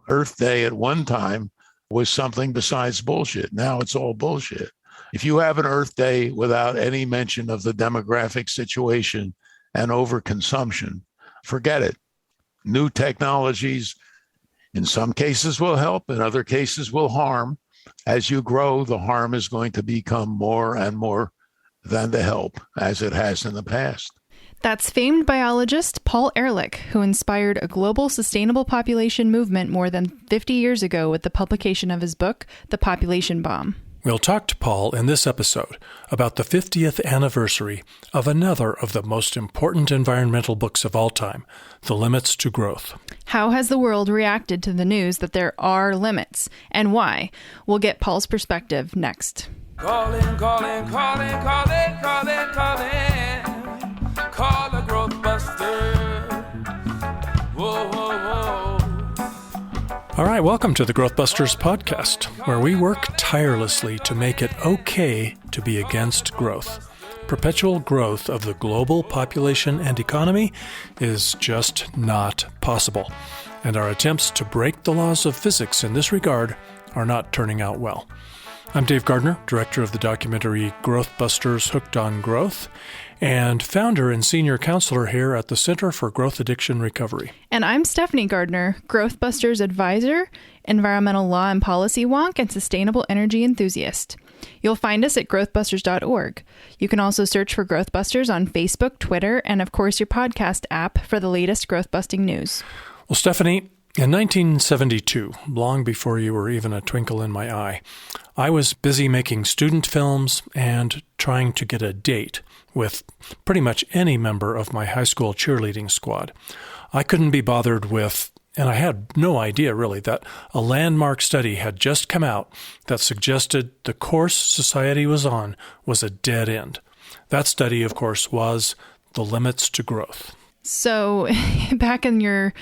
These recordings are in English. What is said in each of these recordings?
Earth Day at one time was something besides bullshit. Now it's all bullshit. If you have an Earth Day without any mention of the demographic situation and overconsumption, forget it. New technologies, in some cases, will help, in other cases, will harm. As you grow, the harm is going to become more and more than the help, as it has in the past. That's famed biologist Paul Ehrlich, who inspired a global sustainable population movement more than 50 years ago with the publication of his book, The Population Bomb. We'll talk to Paul in this episode about the 50th anniversary of another of the most important environmental books of all time, The Limits to Growth. How has the world reacted to the news that there are limits, and why? We'll get Paul's perspective next. Calling, calling, calling, calling, calling, calling. Call the Growth Buster. Whoa, whoa, whoa. All right, welcome to the Growth Busters podcast, where we work tirelessly to make it okay to be against growth. Perpetual growth of the global population and economy is just not possible, and our attempts to break the laws of physics in this regard are not turning out well. I'm Dave Gardner, director of the documentary Growth Busters Hooked on Growth, and founder and senior counselor here at the Center for Growth Addiction Recovery. And I'm Stephanie Gardner, Growth Busters advisor, environmental law and policy wonk, and sustainable energy enthusiast. You'll find us at growthbusters.org. You can also search for Growth Busters on Facebook, Twitter, and of course your podcast app for the latest growth-busting news. Well, Stephanie, in 1972, long before you were even a twinkle in my eye, I was busy making student films and trying to get a date with pretty much any member of my high school cheerleading squad. I couldn't be bothered with, and I had no idea really, that a landmark study had just come out that suggested the course society was on was a dead end. That study, of course, was The Limits to Growth. So back in your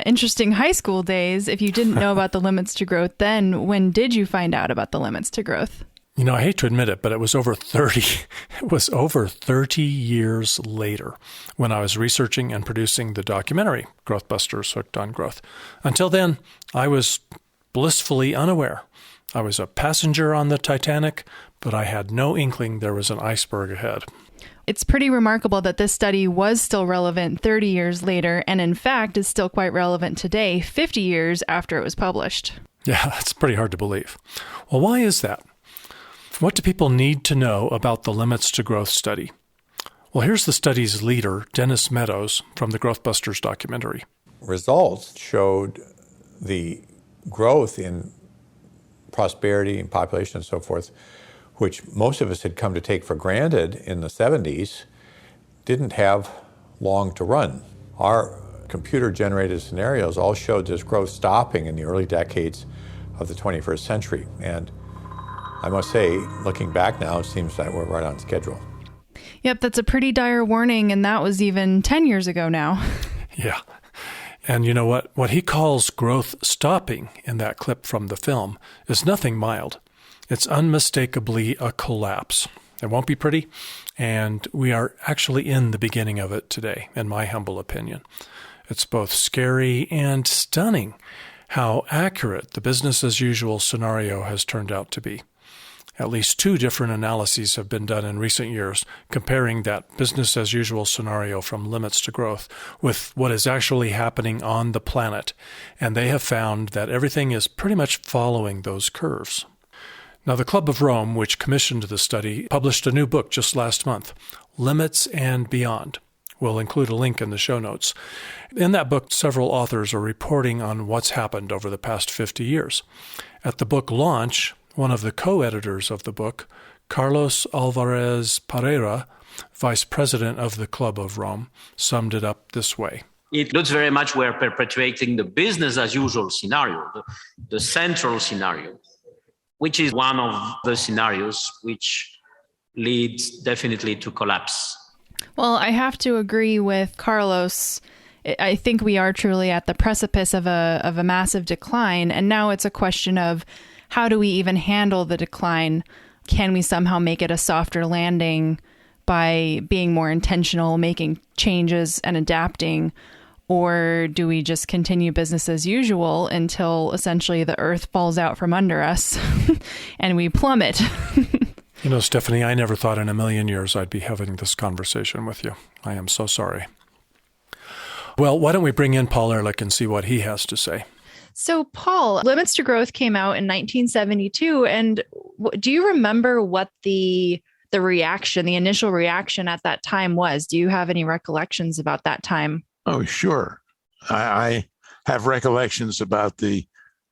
interesting high school days, if you didn't know about the limits to growth then, when did you find out about the limits to growth? You know, I hate to admit it, but it was over 30 years later when I was researching and producing the documentary, Growth Busters Hooked on Growth. Until then, I was blissfully unaware. I was a passenger on the Titanic, but I had no inkling there was an iceberg ahead. It's pretty remarkable that this study was still relevant 30 years later, and in fact is still quite relevant today, 50 years after it was published. Yeah, that's pretty hard to believe. Well, why is that? What do people need to know about the Limits to Growth study? Well, here's the study's leader, Donella Meadows, from the Growth Busters documentary. Results showed the growth in prosperity and population and so forth, which most of us had come to take for granted in the 70s, didn't have long to run. Our computer-generated scenarios all showed this growth stopping in the early decades of the 21st century. And I must say, looking back now, it seems that we're right on schedule. Yep, that's a pretty dire warning, and that was even 10 years ago now. Yeah. And you know what? What he calls growth stopping in that clip from the film is nothing mild. It's unmistakably a collapse. It won't be pretty, and we are actually in the beginning of it today, in my humble opinion. It's both scary and stunning how accurate the business-as-usual scenario has turned out to be. At least 2 different analyses have been done in recent years comparing that business-as-usual scenario from Limits to Growth with what is actually happening on the planet, and they have found that everything is pretty much following those curves. Now, the Club of Rome, which commissioned the study, published a new book just last month, Limits and Beyond. We'll include a link in the show notes. In that book, several authors are reporting on what's happened over the past 50 years. At the book launch, one of the co-editors of the book, Carlos Alvarez Pereira, vice president of the Club of Rome, summed it up this way. It looks very much we're perpetuating the business-as-usual scenario, the central scenario, which is one of the scenarios which leads definitely to collapse. Well, I have to agree with Carlos. I think we are truly at the precipice of a massive decline, and now it's a question of how do we even handle the decline? Can we somehow make it a softer landing by being more intentional, making changes and adapting? Or do we just continue business as usual until essentially the earth falls out from under us and we plummet? You know, Stephanie, I never thought in a million years I'd be having this conversation with you. I am so sorry. Well, why don't we bring in Paul Ehrlich and see what he has to say? So, Paul, Limits to Growth came out in 1972. And do you remember what the reaction, the initial reaction at that time was? Do you have any recollections about that time? Oh, sure. I have recollections about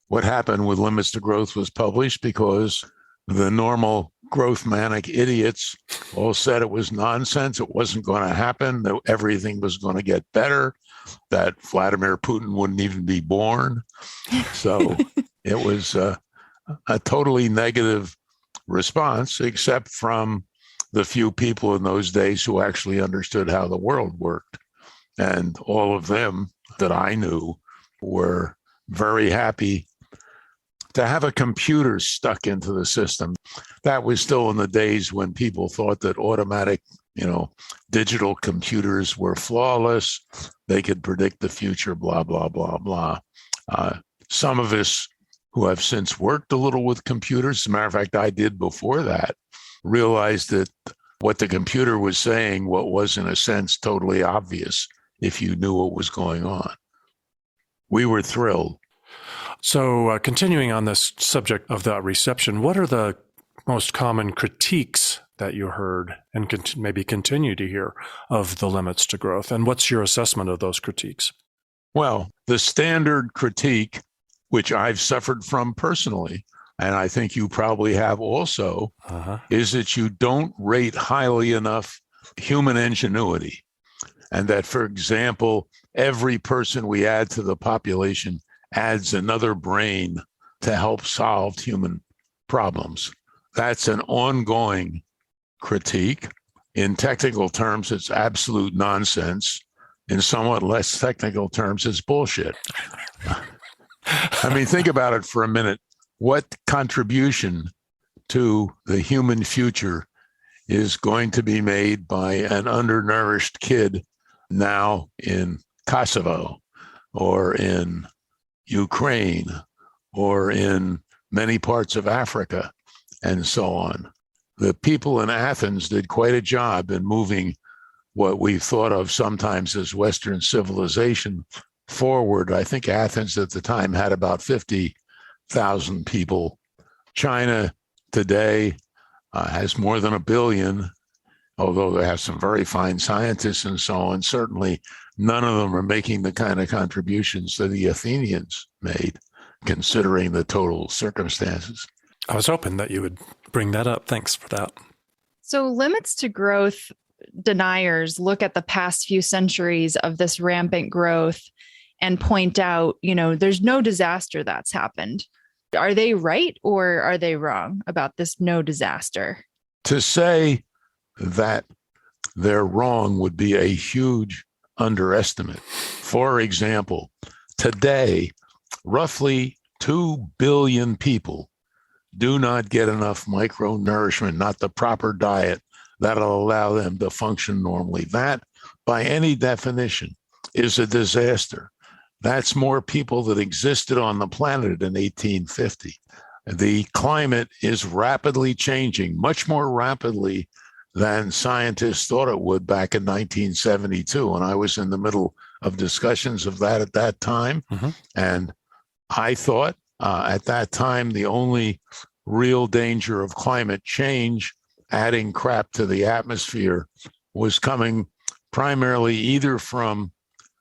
what happened when Limits to Growth was published, because the normal growth manic idiots all said it was nonsense. It wasn't going to happen, that everything was going to get better, that Vladimir Putin wouldn't even be born. So it was a totally negative response, except from the few people in those days who actually understood how the world worked. And all of them that I knew were very happy to have a computer stuck into the system. That was still in the days when people thought that automatic, digital computers were flawless. They could predict the future, blah, blah, blah, blah. Some of us who have since worked a little with computers, as a matter of fact, I did before that, realized that what the computer was saying, what was in a sense totally obvious if you knew what was going on. We were thrilled. So continuing on this subject of the reception, what are the most common critiques that you heard and maybe continue to hear of the Limits to Growth? And what's your assessment of those critiques? Well, the standard critique, which I've suffered from personally, and I think you probably have also, is that you don't rate highly enough human ingenuity. And that, for example, every person we add to the population adds another brain to help solve human problems. That's an ongoing critique. In technical terms, it's absolute nonsense. In somewhat less technical terms, it's bullshit. I mean, think about it for a minute. What contribution to the human future is going to be made by an undernourished kid now in Kosovo or in Ukraine or in many parts of Africa and so on? The people in Athens did quite a job in moving what we thought of sometimes as Western civilization forward. I think Athens at the time had about 50,000 people. China today has more than 1 billion, although they have some very fine scientists and so on. Certainly none of them are making the kind of contributions that the Athenians made, considering the total circumstances. I was hoping that you would bring that up. Thanks for that. So Limits to Growth deniers look at the past few centuries of this rampant growth and point out, there's no disaster that's happened. Are they right or are they wrong about this no disaster? To say that they're wrong would be a huge underestimate. For example, today, roughly 2 billion people do not get enough micronourishment, not the proper diet that'll allow them to function normally. That, by any definition, is a disaster. That's more people that existed on the planet in 1850. The climate is rapidly changing, much more rapidly than scientists thought it would back in 1972. And I was in the middle of discussions of that at that time. And I thought at that time, the only real danger of climate change, adding crap to the atmosphere, was coming primarily either from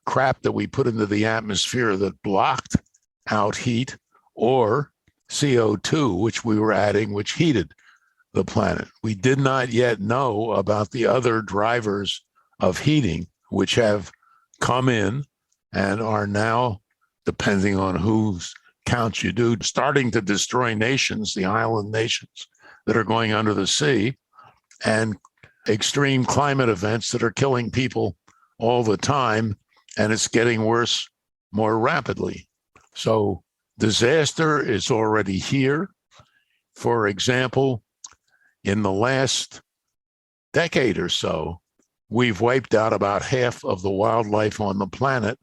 crap that we put into the atmosphere that blocked out heat, or CO2, which we were adding, which heated the planet. We did not yet know about the other drivers of heating, which have come in and are now, depending on whose count you do, starting to destroy nations, the island nations that are going under the sea, and extreme climate events that are killing people all the time, and it's getting worse more rapidly. So disaster is already here. For example, in the last decade or so, we've wiped out about half of the wildlife on the planet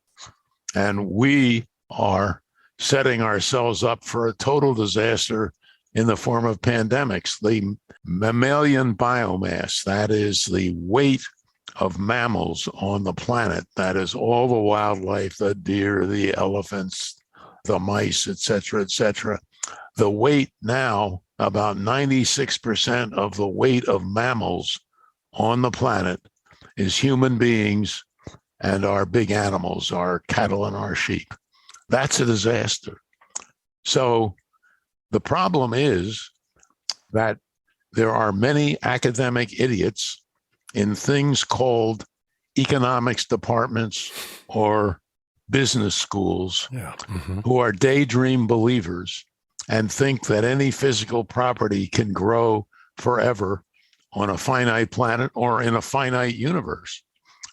And we are setting ourselves up for a total disaster in the form of pandemics. The mammalian biomass, that is the weight of mammals on the planet, that is all the wildlife, the deer, the elephants, the mice, et cetera, the weight now, about 96% of the weight of mammals on the planet is human beings and our big animals, our cattle and our sheep. That's a disaster. So the problem is that there are many academic idiots in things called economics departments or business schools who are daydream believers and think that any physical property can grow forever on a finite planet or in a finite universe.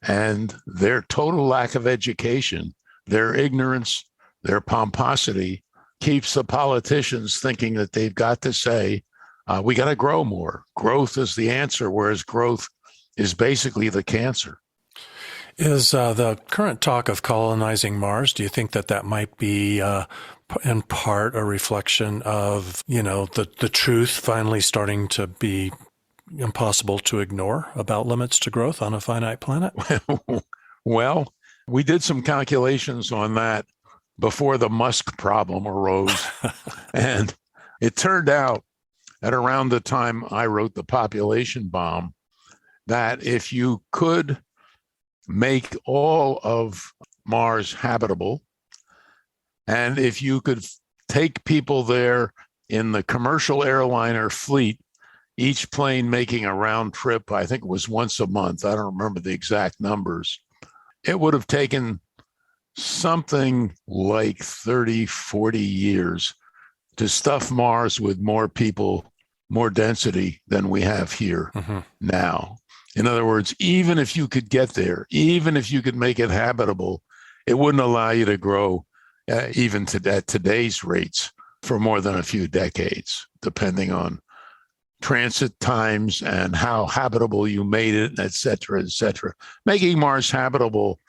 And their total lack of education, their ignorance, their pomposity keeps the politicians thinking that they've got to say, we got to grow more. Growth is the answer, whereas growth is basically the cancer. Is the current talk of colonizing Mars, do you think that that might be in part a reflection of, the truth finally starting to be impossible to ignore about limits to growth on a finite planet? Well, we did some calculations on that before the Musk problem arose. And it turned out at around the time I wrote The Population Bomb, that if you could make all of Mars habitable, and if you could take people there in the commercial airliner fleet, each plane making a round trip, I think it was once a month, I don't remember the exact numbers, it would have taken something like 30, 40 years to stuff Mars with more people, more density than we have here now. In other words, even if you could get there, even if you could make it habitable, it wouldn't allow you to grow even at today's rates for more than a few decades, depending on transit times and how habitable you made it, et cetera, et cetera. Making Mars habitable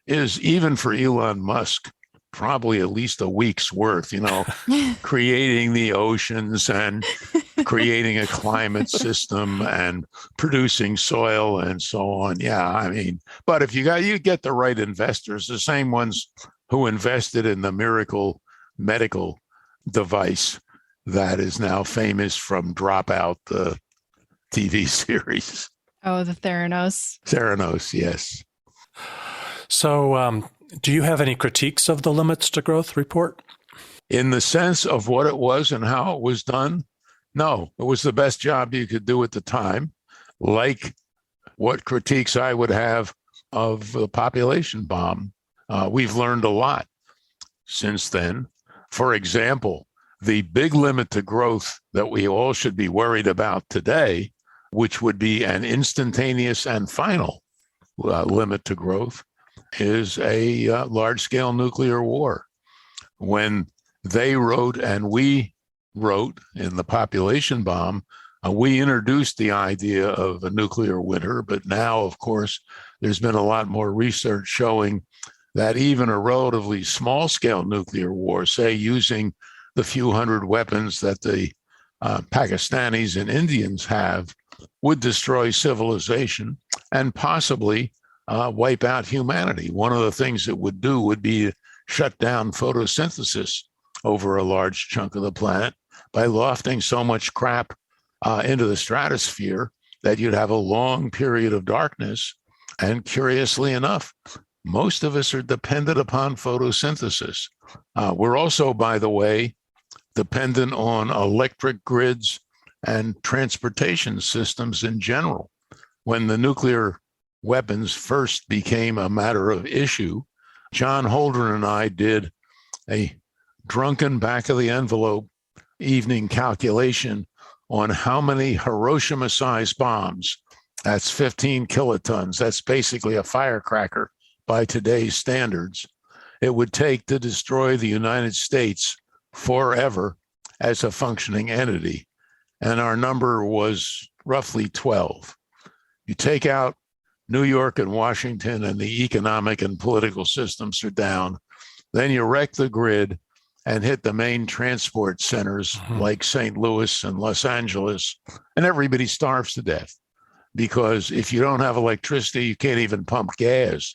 is, even for Elon Musk, probably at least a week's worth, creating the oceans and creating a climate system and producing soil and so on. Yeah, but if you get the right investors, the same ones who invested in the miracle medical device that is now famous from Dropout, the TV series. Oh, the Theranos. Theranos, yes. So do you have any critiques of the Limits to Growth report? In the sense of what it was and how it was done? No, it was the best job you could do at the time. Like what critiques I would have of the population bomb. We've learned a lot since then. For example, the big limit to growth that we all should be worried about today, which would be an instantaneous and final limit to growth, is a large-scale nuclear war. When they wrote and we wrote in the population bomb, we introduced the idea of a nuclear winter, but now, of course, there's been a lot more research showing that even a relatively small-scale nuclear war, say using the few hundred weapons that the Pakistanis and Indians have, would destroy civilization and possibly wipe out humanity. One of the things it would do would be shut down photosynthesis over a large chunk of the planet by lofting so much crap into the stratosphere that you'd have a long period of darkness. And curiously enough, most of us are dependent upon photosynthesis. We're also, by the way, dependent on electric grids and transportation systems in general. When the nuclear weapons first became a matter of issue, John Holdren and I did a drunken back-of-the-envelope evening calculation on how many Hiroshima-sized bombs, that's 15 kilotons, that's basically a firecracker by today's standards, it would take to destroy the United States forever as a functioning entity. And our number was roughly 12. You take out New York and Washington and the economic and political systems are down. Then you wreck the grid and hit the main transport centers like St. Louis and Los Angeles, and everybody starves to death. Because if you don't have electricity, you can't even pump gas,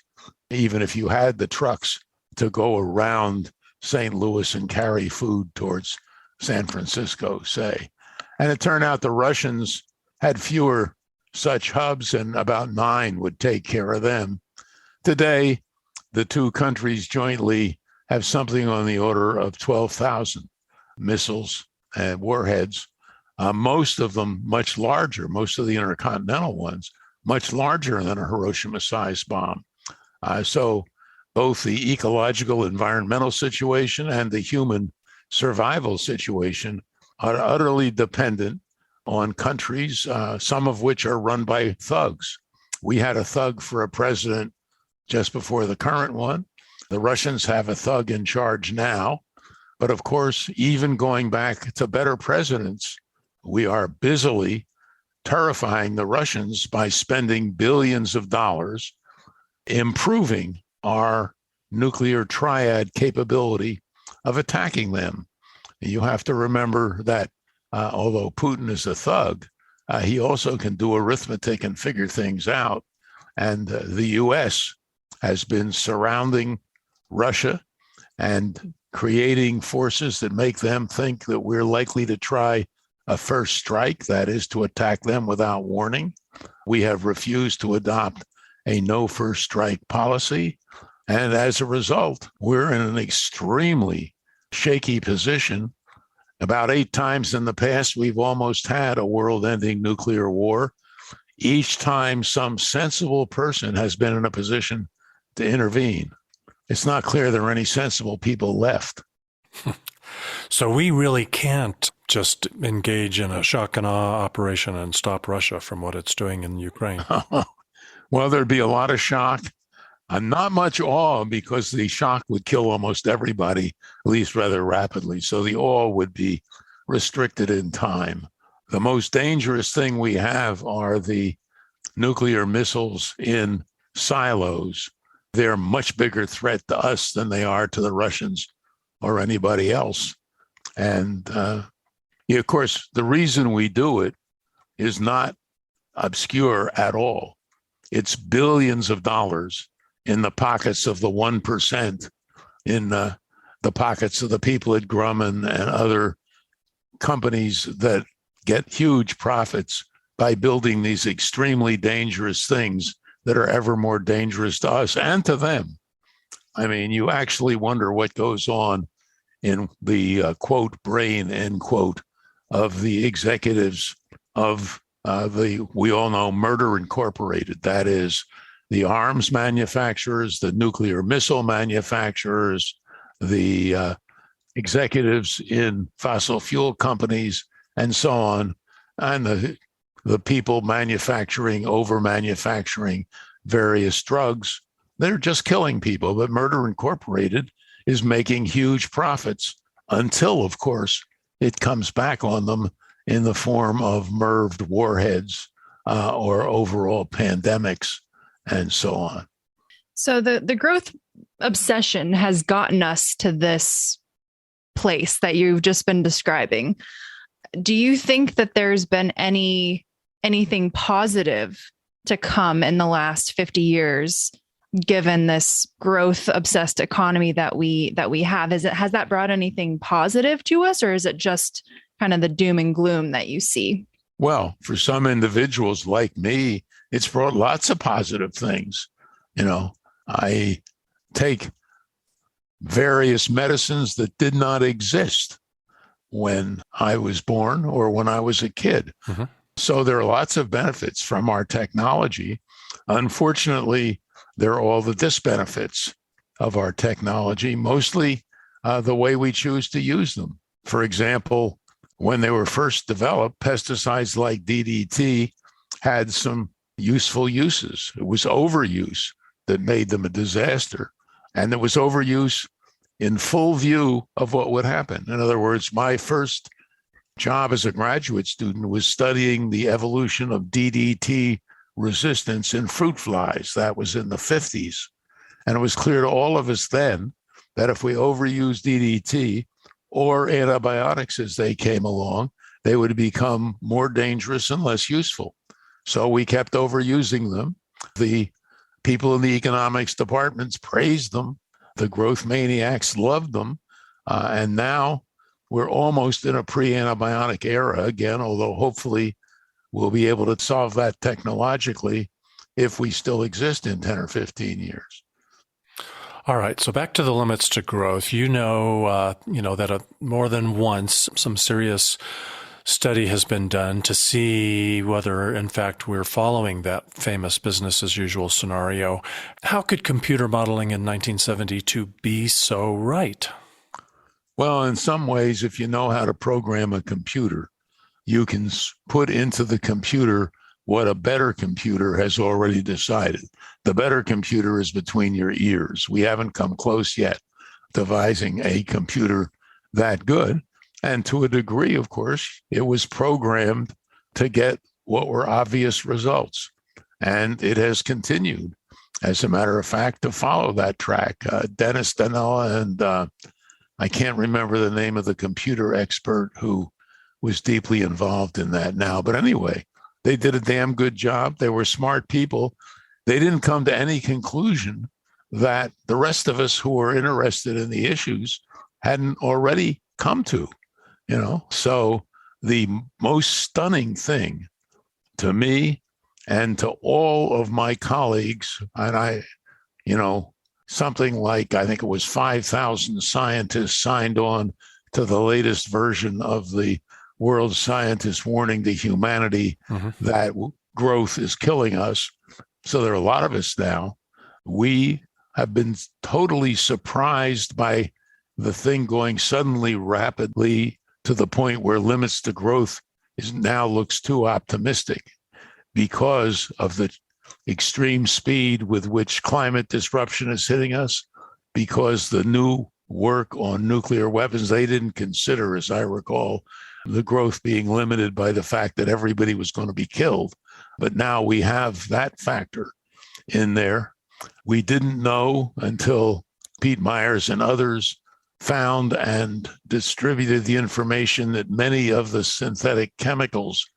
even if you had the trucks to go around St. Louis and carry food towards San Francisco, say. And it turned out the Russians had fewer such hubs, and about 9 would take care of them. Today, the two countries jointly have something on the order of 12,000 missiles and warheads, most of them much larger, most of the intercontinental ones, much larger than a Hiroshima-sized bomb. So both the ecological environmental situation and the human survival situation are utterly dependent on countries, some of which are run by thugs. We had a thug for a president just before the current one. The Russians have a thug in charge now. But of course, even going back to better presidents, we are busily terrifying the Russians by spending billions of dollars improving our nuclear triad capability of attacking them. You have to remember that although Putin is a thug, he also can do arithmetic and figure things out. And the U.S. has been surrounding Russia and creating forces that make them think that we're likely to try a first strike, that is, to attack them without warning. We have refused to adopt a no first strike policy. And as a result, we're in an extremely shaky position. About 8 times in the past, we've almost had a world-ending nuclear war. Each time, some sensible person has been in a position to intervene. It's not clear there are any sensible people left. So we really can't just engage in a shock and awe operation and stop Russia from what it's doing in Ukraine. Well, there'd be a lot of shock. Not much awe, because the shock would kill almost everybody, at least rather rapidly. So the awe would be restricted in time. The most dangerous thing we have are the nuclear missiles in silos. They're a much bigger threat to us than they are to the Russians or anybody else. And of course, the reason we do it is not obscure at all. It's billions of dollars in the pockets of the 1%, in the pockets of the people at Grumman and other companies that get huge profits by building these extremely dangerous things that are ever more dangerous to us and to them. I mean, you actually wonder what goes on in the quote brain, end quote, of the executives of we all know Murder Incorporated. That is the arms manufacturers, the nuclear missile manufacturers, the executives in fossil fuel companies, and so on, and the people over-manufacturing various drugs. They're just killing people, but Murder Incorporated is making huge profits until, of course, it comes back on them in the form of MIRVed warheads or overall pandemics and so on. So the growth obsession has gotten us to this place that you've just been describing. Do you think that there's been anything positive to come in the last 50 years, given this growth obsessed economy that we have? Has that brought anything positive to us, or is it just kind of the doom and gloom that you see? Well, for some individuals like me, it's brought lots of positive things. You know, I take various medicines that did not exist when I was born or when I was a kid. Mm-hmm. So there are lots of benefits from our technology. Unfortunately, there are all the disbenefits of our technology, mostly the way we choose to use them. For example, when they were first developed, pesticides like DDT had some useful uses. It was overuse that made them a disaster. And there was overuse in full view of what would happen. In other words, my first job as a graduate student was studying the evolution of DDT resistance in fruit flies. That was in the 50s. And it was clear to all of us then that if we overused DDT or antibiotics as they came along, they would become more dangerous and less useful. So we kept overusing them. The people in the economics departments praised them. The growth maniacs loved them. And now we're almost in a pre-antibiotic era again, although hopefully we'll be able to solve that technologically if we still exist in 10 or 15 years. All right. So back to the limits to growth. You know that more than once some serious study has been done to see whether, in fact, we're following that famous business as usual scenario. How could computer modeling in 1972 be so right? Well, in some ways, if you know how to program a computer, you can put into the computer what a better computer has already decided. The better computer is between your ears. We haven't come close yet devising a computer that good. And to a degree, of course, it was programmed to get what were obvious results. And it has continued, as a matter of fact, to follow that track. Dennis, Donella, and I can't remember the name of the computer expert who was deeply involved in that now. But anyway, they did a damn good job. They were smart people. They didn't come to any conclusion that the rest of us who were interested in the issues hadn't already come to, So the most stunning thing to me and to all of my colleagues, and something like, I think it was 5,000 scientists signed on to the latest version of the World Scientist Warning to Humanity that growth is killing us. So there are a lot of us now. We have been totally surprised by the thing going suddenly rapidly to the point where limits to growth now looks too optimistic because of the extreme speed with which climate disruption is hitting us, because the new work on nuclear weapons, they didn't consider, as I recall, the growth being limited by the fact that everybody was going to be killed. But now we have that factor in there. We didn't know until Pete Myers and others found and distributed the information that many of the synthetic chemicals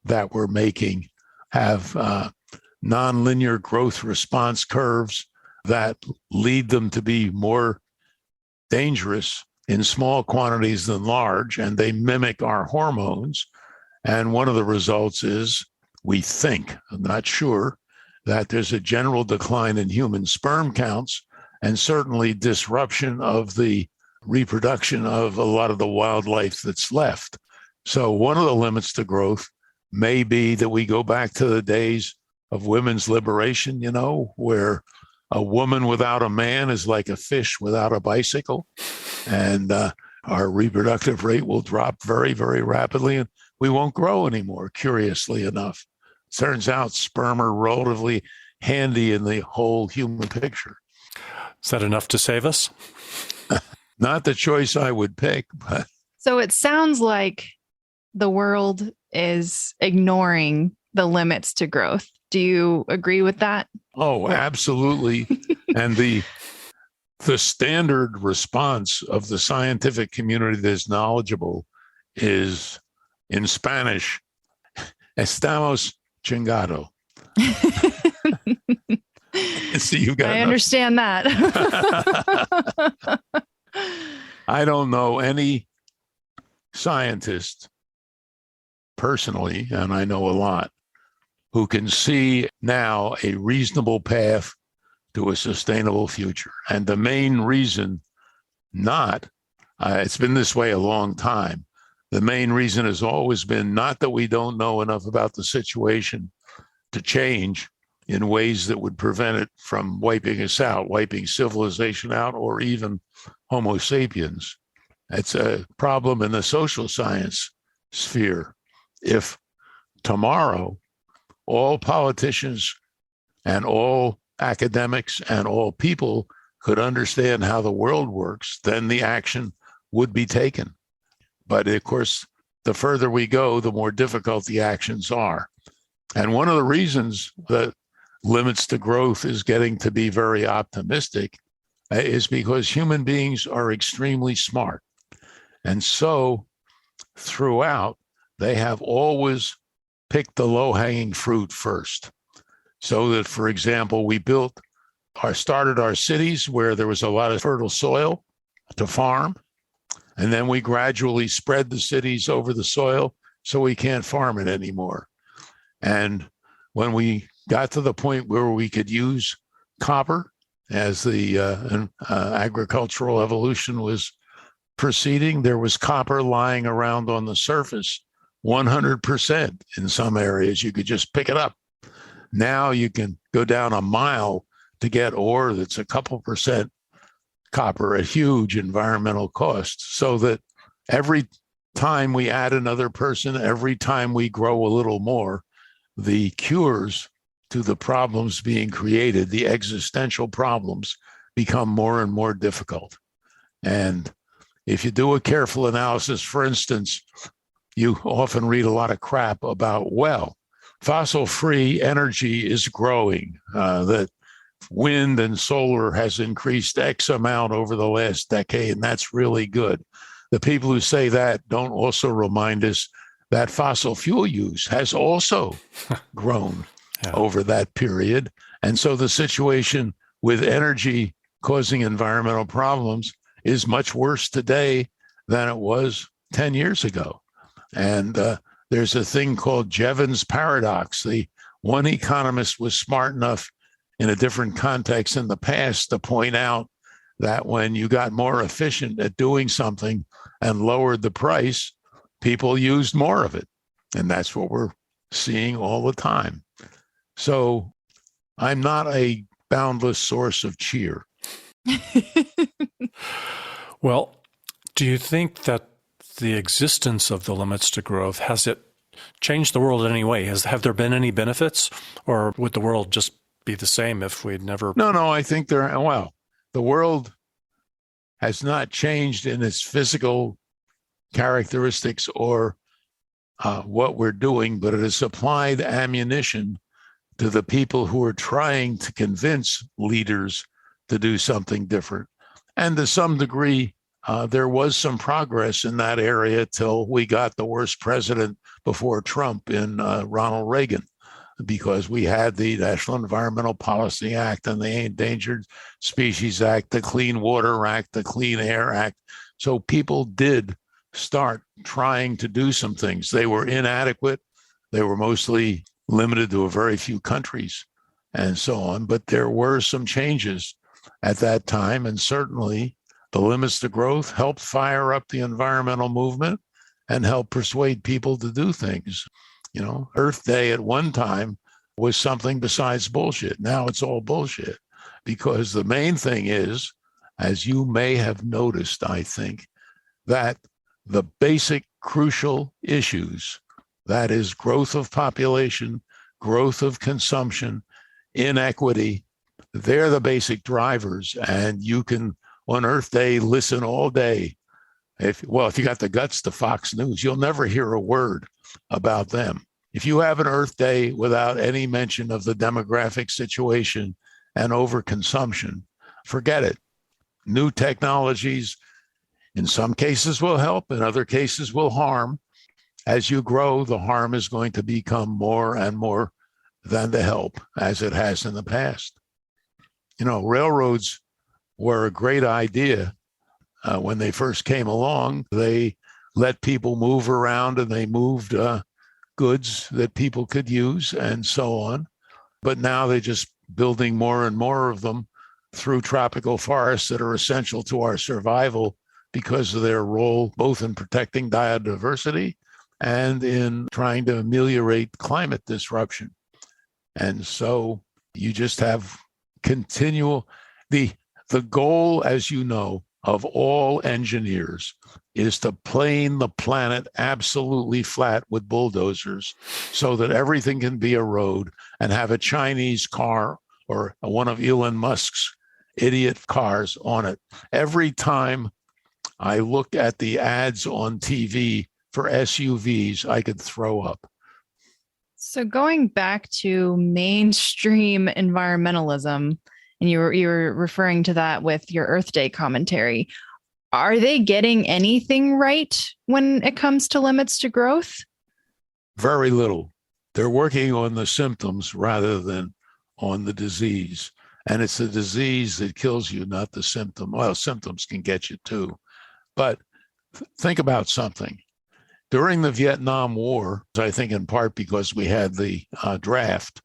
that we're making have nonlinear growth response curves that lead them to be more dangerous in small quantities than large, and they mimic our hormones. And one of the results is, we think, I'm not sure, that there's a general decline in human sperm counts and certainly disruption of the reproduction of a lot of the wildlife that's left. So one of the limits to growth may be that we go back to the days of women's liberation, where a woman without a man is like a fish without a bicycle. And our reproductive rate will drop very, very rapidly, and we won't grow anymore, curiously enough. Turns out sperm are relatively handy in the whole human picture. Is that enough to save us? Not the choice I would pick, but... So it sounds like the world is ignoring the limits to growth. Do you agree with that? Oh, absolutely. And the standard response of the scientific community that's knowledgeable is, in Spanish, estamos chingado. See, you got I understand that. I don't know any scientist personally, and I know a lot, who can see now a reasonable path to a sustainable future. And the main reason it's been this way a long time. The main reason has always been not that we don't know enough about the situation to change in ways that would prevent it from wiping us out, wiping civilization out, or even Homo sapiens. It's a problem in the social science sphere. If tomorrow all politicians and all academics and all people could understand how the world works, then the action would be taken. But of course, the further we go, the more difficult the actions are. And one of the reasons that limits to growth is getting to be very optimistic, is because human beings are extremely smart. And so throughout, they have always picked the low-hanging fruit first. So that, for example, we started our cities where there was a lot of fertile soil to farm. And then we gradually spread the cities over the soil so we can't farm it anymore. And when we got to the point where we could use copper as the agricultural evolution was proceeding, there was copper lying around on the surface, 100% in some areas. You could just pick it up. Now you can go down a mile to get ore that's a couple percent copper at huge environmental costs. So that every time we add another person, every time we grow a little more, the cures to the problems being created, the existential problems, become more and more difficult. And if you do a careful analysis, for instance, you often read a lot of crap about, well, fossil-free energy is growing, that wind and solar has increased X amount over the last decade, and that's really good. The people who say that don't also remind us that fossil fuel use has also grown over that period. And so the situation with energy causing environmental problems is much worse today than it was 10 years ago. And there's a thing called Jevons paradox. The one economist was smart enough in a different context in the past to point out that when you got more efficient at doing something and lowered the price, people used more of it. And that's what we're seeing all the time. So I'm not a boundless source of cheer. Well, do you think that the existence of the limits to growth, has it changed the world in any way? Have there been any benefits, or would the world just be the same if we'd never? No, I think the world has not changed in its physical characteristics or what we're doing, but it has supplied ammunition to the people who are trying to convince leaders to do something different. And to some degree, there was some progress in that area till we got the worst president before Trump in Ronald Reagan, because we had the National Environmental Policy Act and the Endangered Species Act, the Clean Water Act, the Clean Air Act. So people did start trying to do some things. They were inadequate. They were mostly limited to a very few countries and so on. But there were some changes at that time. And certainly the limits to growth helped fire up the environmental movement and helped persuade people to do things. You know, Earth Day at one time was something besides bullshit. Now it's all bullshit, because the main thing is, as you may have noticed, I think, that the basic crucial issues, that is growth of population, growth of consumption, inequity, they're the basic drivers. And you can, on Earth Day, listen all day. If you got the guts to Fox News, you'll never hear a word about them. If you have an Earth Day without any mention of the demographic situation and overconsumption, forget it. New technologies, in some cases, will help, in other cases will harm. As you grow, the harm is going to become more and more than the help, as it has in the past. You know, railroads were a great idea when they first came along. They let people move around and they moved goods that people could use and so on. But now they're just building more and more of them through tropical forests that are essential to our survival because of their role both in protecting biodiversity and in trying to ameliorate climate disruption. And so you just have continual, the goal, as you know, of all engineers is to plane the planet absolutely flat with bulldozers so that everything can be a road, and have a Chinese car or one of Elon Musk's idiot cars on it. Every time I look at the ads on TV for SUVs, I could throw up. So going back to mainstream environmentalism And you were referring to that with your Earth Day commentary. Are they getting anything right when it comes to limits to growth? Very little. They're working on the symptoms rather than on the disease. And it's the disease that kills you, not the symptom. Well, symptoms can get you too. But think about something. During the Vietnam War, I think in part because we had the draft,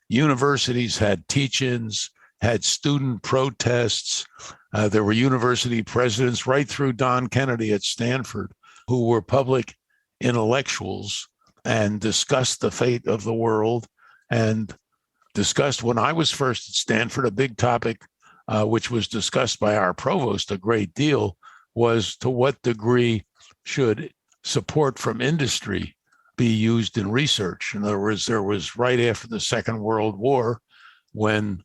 universities had teach-ins, had student protests. There were university presidents right through Don Kennedy at Stanford who were public intellectuals and discussed the fate of the world and discussed, when I was first at Stanford, a big topic which was discussed by our provost a great deal was to what degree should support from industry be used in research. In other words, there was right after the Second World War when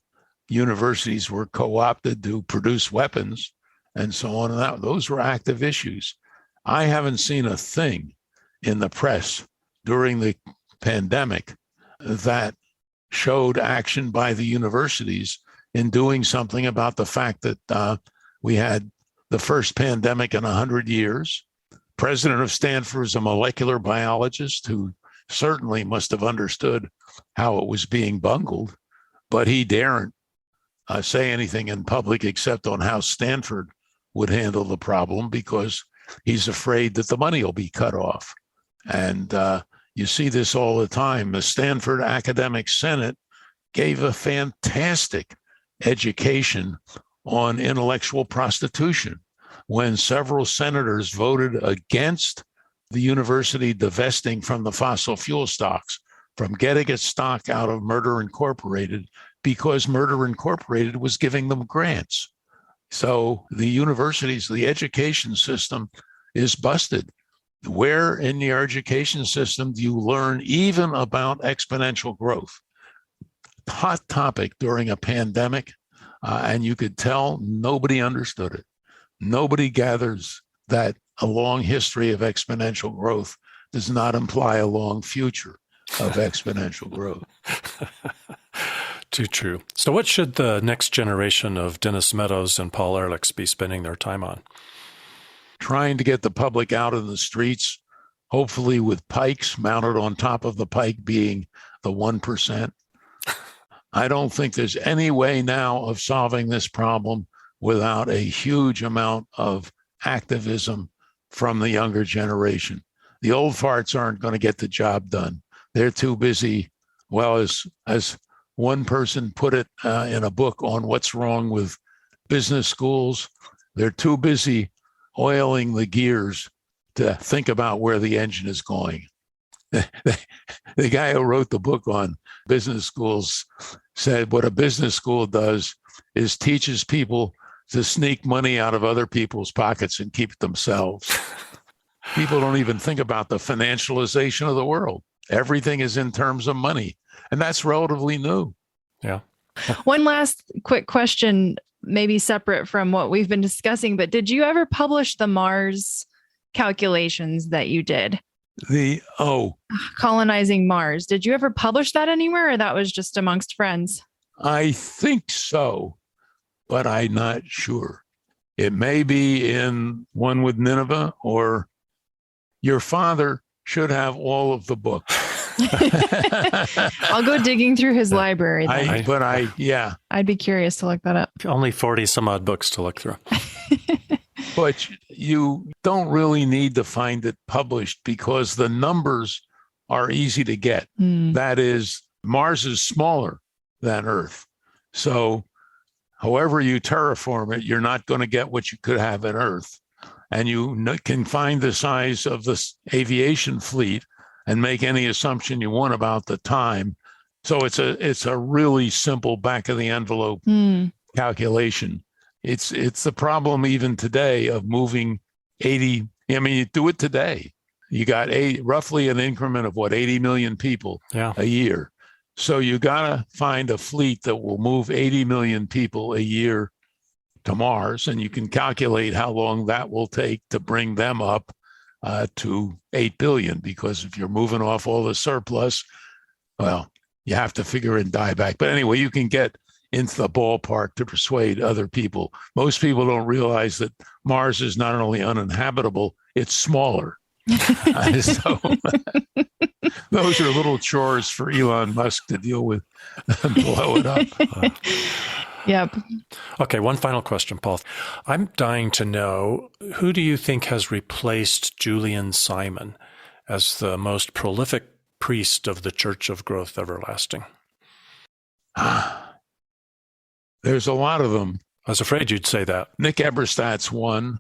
universities were co-opted to produce weapons and so on. And those were active issues. I haven't seen a thing in the press during the pandemic that showed action by the universities in doing something about the fact that we had the first pandemic in 100 years. President of Stanford is a molecular biologist who certainly must have understood how it was being bungled, but he daren't say anything in public except on how Stanford would handle the problem because he's afraid that the money will be cut off. And you see this all the time. The Stanford Academic Senate gave a fantastic education on intellectual prostitution when several senators voted against the university divesting from the fossil fuel stocks, from getting its stock out of Murder Incorporated, because Murder Incorporated was giving them grants. So the universities, the education system is busted. Where in your education system do you learn even about exponential growth? Hot topic during a pandemic, and you could tell nobody understood it. Nobody gathers that a long history of exponential growth does not imply a long future of exponential growth. Too true. So what should the next generation of Donella Meadows and Paul Ehrlich be spending their time on? Trying to get the public out in the streets, hopefully with pikes mounted on top of the pike being the 1%. I don't think there's any way now of solving this problem without a huge amount of activism from the younger generation. The old farts aren't going to get the job done. They're too busy. Well, as one person put it in a book on what's wrong with business schools, they're too busy oiling the gears to think about where the engine is going. The guy who wrote the book on business schools said what a business school does is teaches people to sneak money out of other people's pockets and keep it themselves. People don't even think about the financialization of the world. Everything is in terms of money, and that's relatively new. Yeah. One last quick question, maybe separate from what we've been discussing, but did you ever publish the Mars calculations that you did? Colonizing Mars. Did you ever publish that anywhere, or that was just amongst friends? I think so, but I'm not sure. It may be in one with Nineveh, or your father should have all of the books. I'll go digging through his library. I'd be curious to look that up. Only 40 some odd books to look through. But you don't really need to find it published because the numbers are easy to get. That is, Mars is smaller than Earth. So however you terraform it, you're not going to get what you could have at Earth. And you can find the size of the aviation fleet and make any assumption you want about the time. So it's a really simple back of the envelope calculation. It's the problem even today of moving 80. I mean, you do it today. You got roughly an increment of 80 million people a year. So you got to find a fleet that will move 80 million people a year to Mars, and you can calculate how long that will take to bring them up to 8 billion, because if you're moving off all the surplus, well, you have to figure in dieback. But anyway, you can get into the ballpark to persuade other people. Most people don't realize that Mars is not only uninhabitable, it's smaller. So those are little chores for Elon Musk to deal with and blow it up. Yep. Okay, one final question, Paul. I'm dying to know, who do you think has replaced Julian Simon as the most prolific priest of the Church of Growth Everlasting? There's a lot of them. I was afraid you'd say that. Nick Eberstadt's one.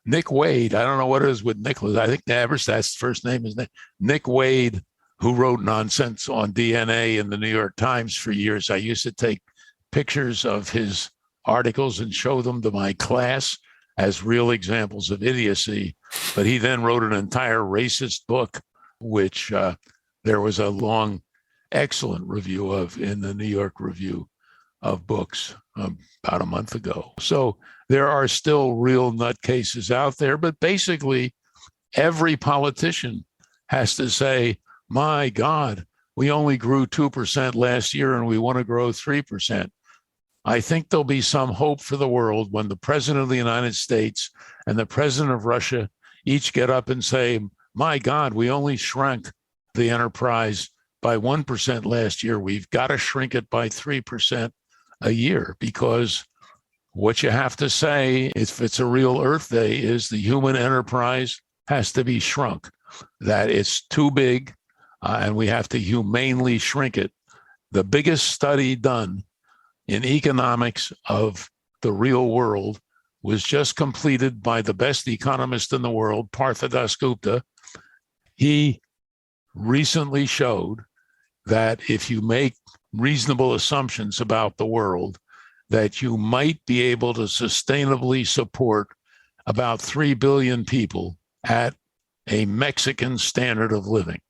Nick Wade, I don't know what it is with Nicholas. I think Eberstadt's first name is Nick Wade, who wrote nonsense on DNA in the New York Times for years. I used to take pictures of his articles and show them to my class as real examples of idiocy. But he then wrote an entire racist book, which there was a long, excellent review of in the New York Review of Books about a month ago. So there are still real nutcases out there, but basically every politician has to say, my God, we only grew 2% last year and we want to grow 3%. I think there'll be some hope for the world when the president of the United States and the president of Russia each get up and say, my God, we only shrank the enterprise by 1% last year. We've got to shrink it by 3% a year, because what you have to say, if it's a real Earth Day, is the human enterprise has to be shrunk, that it's too big and we have to humanely shrink it. The biggest study done in economics of the real world was just completed by the best economist in the world, Partha Dasgupta. He recently showed that if you make reasonable assumptions about the world, that you might be able to sustainably support about 3 billion people at a Mexican standard of living.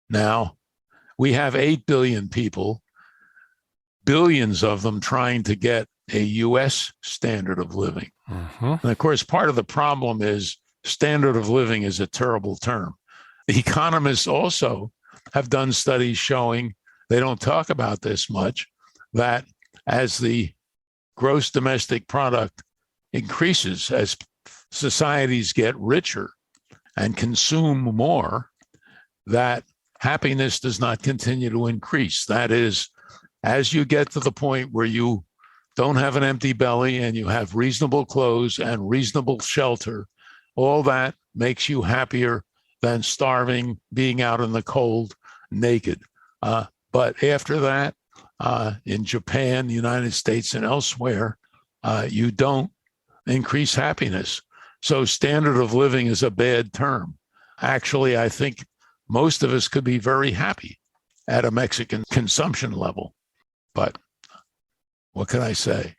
Now, we have 8 billion people, billions of them trying to get a U.S. standard of living. And of course, part of the problem is standard of living is a terrible term. The economists also have done studies showing, they don't talk about this much, that as the gross domestic product increases, as societies get richer and consume more, that happiness does not continue to increase. That is, as you get to the point where you don't have an empty belly and you have reasonable clothes and reasonable shelter, all that makes you happier than starving, being out in the cold, naked. But after that, in Japan, the United States, and elsewhere, you don't increase happiness. So standard of living is a bad term. Actually, I think most of us could be very happy at a Mexican consumption level. But what can I say?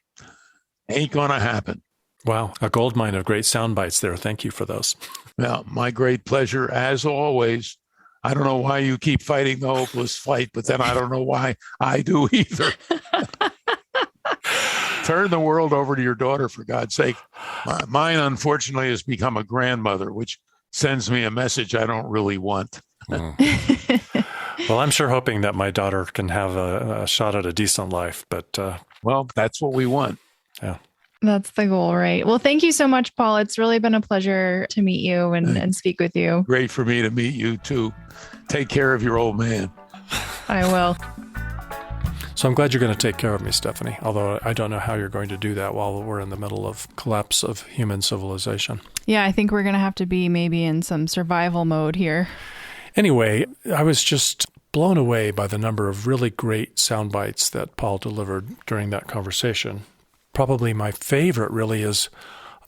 Ain't going to happen. Wow, a goldmine of great sound bites there. Thank you for those. Well, my great pleasure, as always. I don't know why you keep fighting the hopeless fight, but then I don't know why I do either. Turn the world over to your daughter, for God's sake. Mine, unfortunately, has become a grandmother, which sends me a message I don't really want. Well, I'm sure hoping that my daughter can have a shot at a decent life, but... well, that's what we want. Yeah. That's the goal, right? Well, thank you so much, Paul. It's really been a pleasure to meet you and speak with you. Great for me to meet you, too. Take care of your old man. I will. So I'm glad you're going to take care of me, Stephanie, although I don't know how you're going to do that while we're in the middle of collapse of human civilization. Yeah, I think we're going to have to be maybe in some survival mode here. Anyway, I was just blown away by the number of really great sound bites that Paul delivered during that conversation. Probably my favorite really is,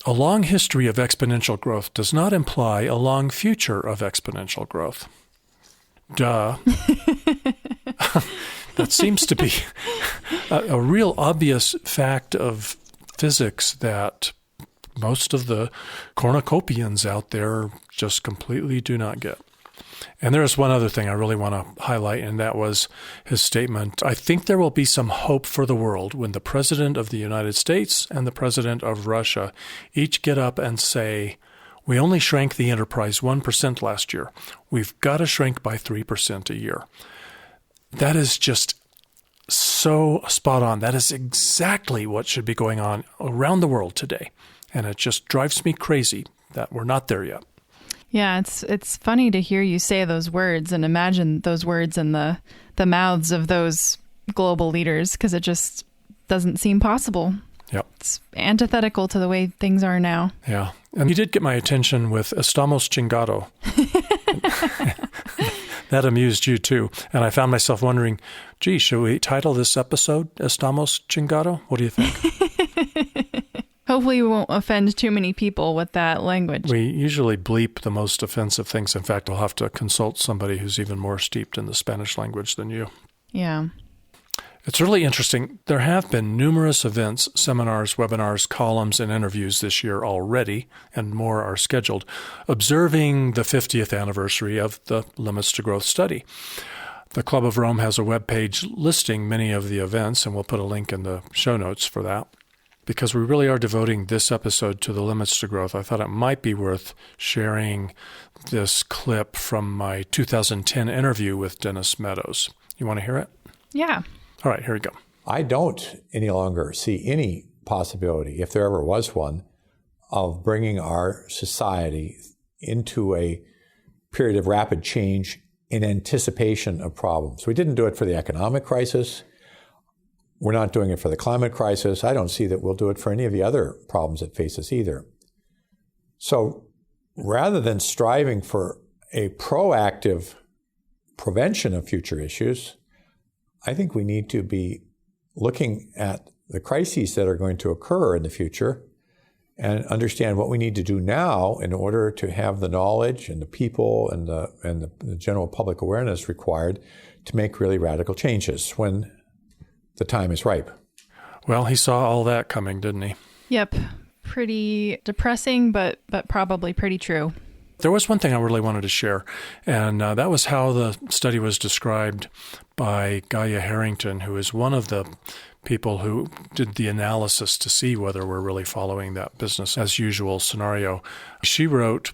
a long history of exponential growth does not imply a long future of exponential growth. Duh. That seems to be a real obvious fact of physics that most of the cornucopians out there just completely do not get. And there's one other thing I really want to highlight, and that was his statement. I think there will be some hope for the world when the president of the United States and the president of Russia each get up and say, we only shrank the enterprise 1% last year. We've got to shrink by 3% a year. That is just so spot on. That is exactly what should be going on around the world today. And it just drives me crazy that we're not there yet. Yeah, it's funny to hear you say those words and imagine those words in the mouths of those global leaders, because it just doesn't seem possible. Yep. It's antithetical to the way things are now. Yeah. And you did get my attention with Estamos Chingado. That amused you too. And I found myself wondering, gee, should we title this episode Estamos Chingado? What do you think? Hopefully we won't offend too many people with that language. We usually bleep the most offensive things. In fact, I'll have to consult somebody who's even more steeped in the Spanish language than you. Yeah. It's really interesting. There have been numerous events, seminars, webinars, columns, and interviews this year already, and more are scheduled, observing the 50th anniversary of the Limits to Growth study. The Club of Rome has a webpage listing many of the events, and we'll put a link in the show notes for that. Because we really are devoting this episode to the Limits to Growth, I thought it might be worth sharing this clip from my 2010 interview with Donella Meadows. You want to hear it? Yeah. All right, here we go. I don't any longer see any possibility, if there ever was one, of bringing our society into a period of rapid change in anticipation of problems. We didn't do it for the economic crisis. We're not doing it for the climate crisis. I don't see that we'll do it for any of the other problems that face us either. So rather than striving for a proactive prevention of future issues, I think we need to be looking at the crises that are going to occur in the future and understand what we need to do now in order to have the knowledge and the people and the general public awareness required to make really radical changes when the time is ripe. Well, he saw all that coming, didn't he? Yep. Pretty depressing, but probably pretty true. There was one thing I really wanted to share, and that was how the study was described by Gaya Herrington, who is one of the people who did the analysis to see whether we're really following that business as usual scenario. She wrote,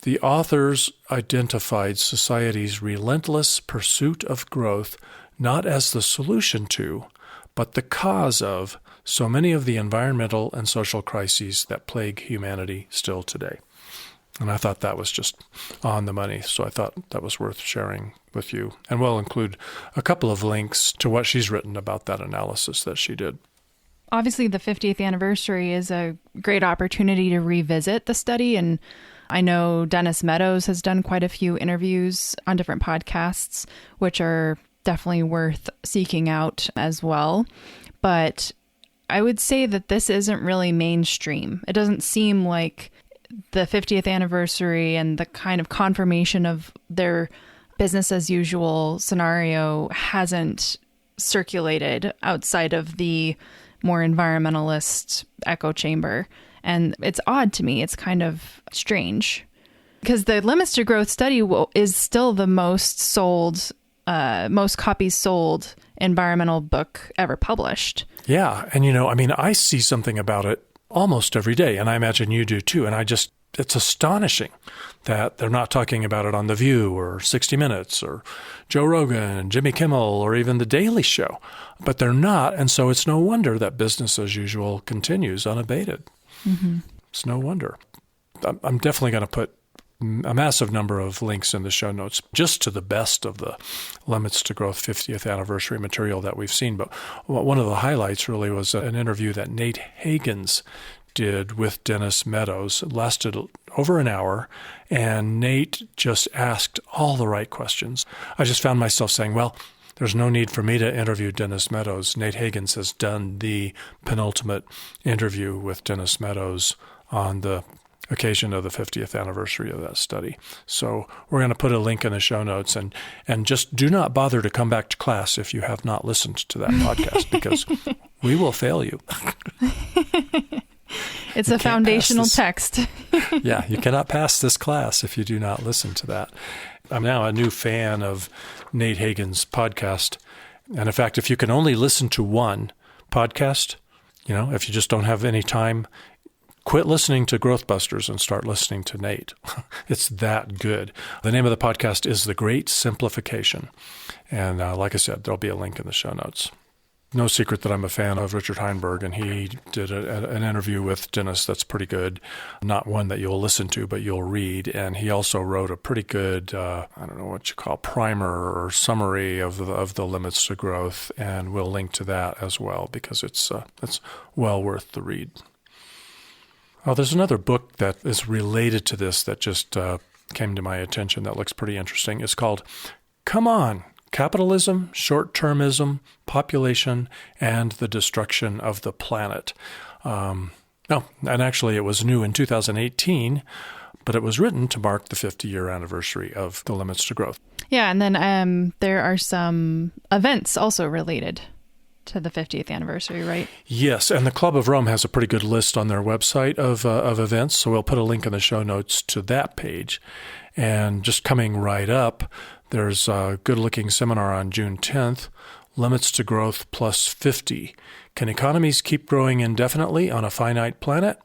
"The authors identified society's relentless pursuit of growth not as the solution to, but the cause of so many of the environmental and social crises that plague humanity still today." And I thought that was just on the money, so I thought that was worth sharing with you. And we'll include a couple of links to what she's written about that analysis that she did. Obviously, the 50th anniversary is a great opportunity to revisit the study, and I know Donella Meadows has done quite a few interviews on different podcasts, which are definitely worth seeking out as well. But I would say that this isn't really mainstream. It doesn't seem like the 50th anniversary and the kind of confirmation of their business as usual scenario hasn't circulated outside of the more environmentalist echo chamber. And it's odd to me. It's kind of strange because the Limits to Growth study is still the most copies sold environmental book ever published. Yeah. And, I see something about it almost every day, and I imagine you do too. And it's astonishing that they're not talking about it on The View or 60 Minutes or Joe Rogan, Jimmy Kimmel, or even The Daily Show. But they're not, and so it's no wonder that business as usual continues unabated. Mm-hmm. It's no wonder. I'm definitely going to put a massive number of links in the show notes just to the best of the Limits to Growth 50th anniversary material that we've seen. But one of the highlights really was an interview that Nate Higgins did with Donella Meadows. It lasted over an hour, and Nate just asked all the right questions. I just found myself saying, well, there's no need for me to interview Donella Meadows. Nate Higgins has done the penultimate interview with Donella Meadows on the occasion of the 50th anniversary of that study. So we're going to put a link in the show notes, and just do not bother to come back to class if you have not listened to that podcast, because we will fail you. It's a foundational text. Yeah, you cannot pass this class if you do not listen to that. I'm now a new fan of Nate Higgins' podcast. And in fact, if you can only listen to one podcast, if you just don't have any time, quit listening to Growth Busters and start listening to Nate. It's that good. The name of the podcast is The Great Simplification. And like I said, there'll be a link in the show notes. no secret that I'm a fan of Richard Heinberg, and he did an interview with Dennis that's pretty good. Not one that you'll listen to, but you'll read. And he also wrote a pretty good, I don't know what you call, primer or summary of the limits to growth. And we'll link to that as well because it's well worth the read. Oh, there's another book that is related to this that just came to my attention that looks pretty interesting. It's called Come On! Capitalism, Short-Termism, Population, and the Destruction of the Planet. And actually it was new in 2018, but it was written to mark the 50-year anniversary of the limits to growth. Yeah, and then there are some events also related to the 50th anniversary, right? Yes, and the Club of Rome has a pretty good list on their website of events, so we'll put a link in the show notes to that page. And just coming right up, there's a good-looking seminar on June 10th, Limits to Growth Plus 50. Can economies keep growing indefinitely on a finite planet?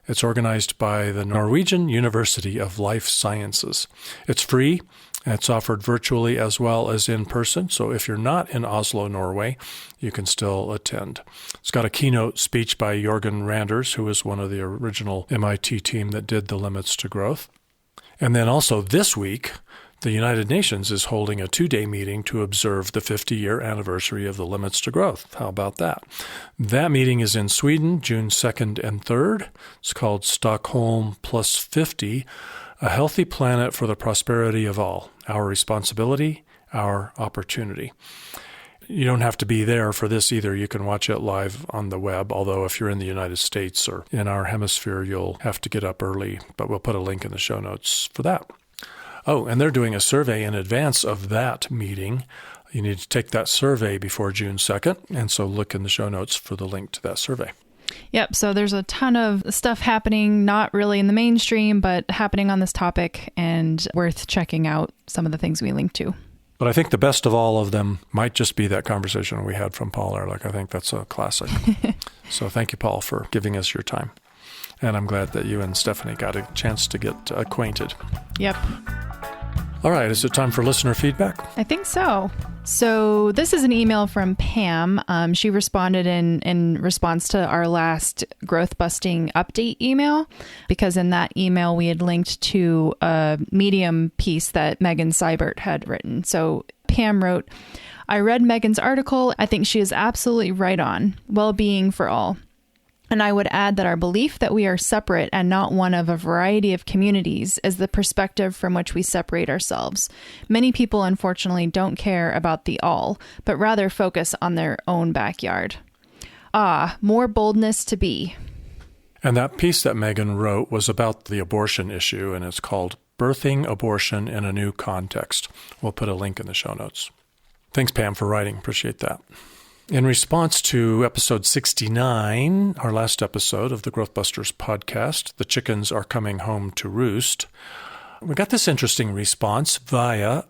It's organized by the Norwegian University of Life Sciences. It's free, and it's offered virtually as well as in person. So if you're not in Oslo, Norway, you can still attend. It's got a keynote speech by Jørgen Randers, who was one of the original MIT team that did the Limits to Growth. And then also this week, the United Nations is holding a 2-day meeting to observe the 50-year anniversary of the Limits to Growth. How about that? That meeting is in Sweden, June 2nd and 3rd. It's called Stockholm Plus 50, A Healthy Planet for the Prosperity of All, Our Responsibility, Our Opportunity. You don't have to be there for this either. You can watch it live on the web, although if you're in the United States or in our hemisphere, you'll have to get up early, but we'll put a link in the show notes for that. Oh, and they're doing a survey in advance of that meeting. You need to take that survey before June 2nd, and so look in the show notes for the link to that survey. Yep, so there's a ton of stuff happening, not really in the mainstream, but happening on this topic, and worth checking out some of the things we link to. But I think the best of all of them might just be that conversation we had from Paul Ehrlich. I think that's a classic. So thank you, Paul, for giving us your time. And I'm glad that you and Stephanie got a chance to get acquainted. Yep. All right, is it time for listener feedback? I think so. So this is an email from Pam. She responded in response to our last growth busting update email, because in that email we had linked to a Medium piece that Megan Seibert had written. So Pam wrote, I read Megan's article. I think she is absolutely right on. Well-being for all. And I would add that our belief that we are separate and not one of a variety of communities is the perspective from which we separate ourselves. Many people, unfortunately, don't care about the all, but rather focus on their own backyard. More boldness to be. And that piece that Megan wrote was about the abortion issue, and it's called Birthing Abortion in a New Context. We'll put a link in the show notes. Thanks, Pam, for writing. Appreciate that. In response to episode 69, our last episode of the Growth Busters podcast, The Chickens Are Coming Home to Roost, we got this interesting response via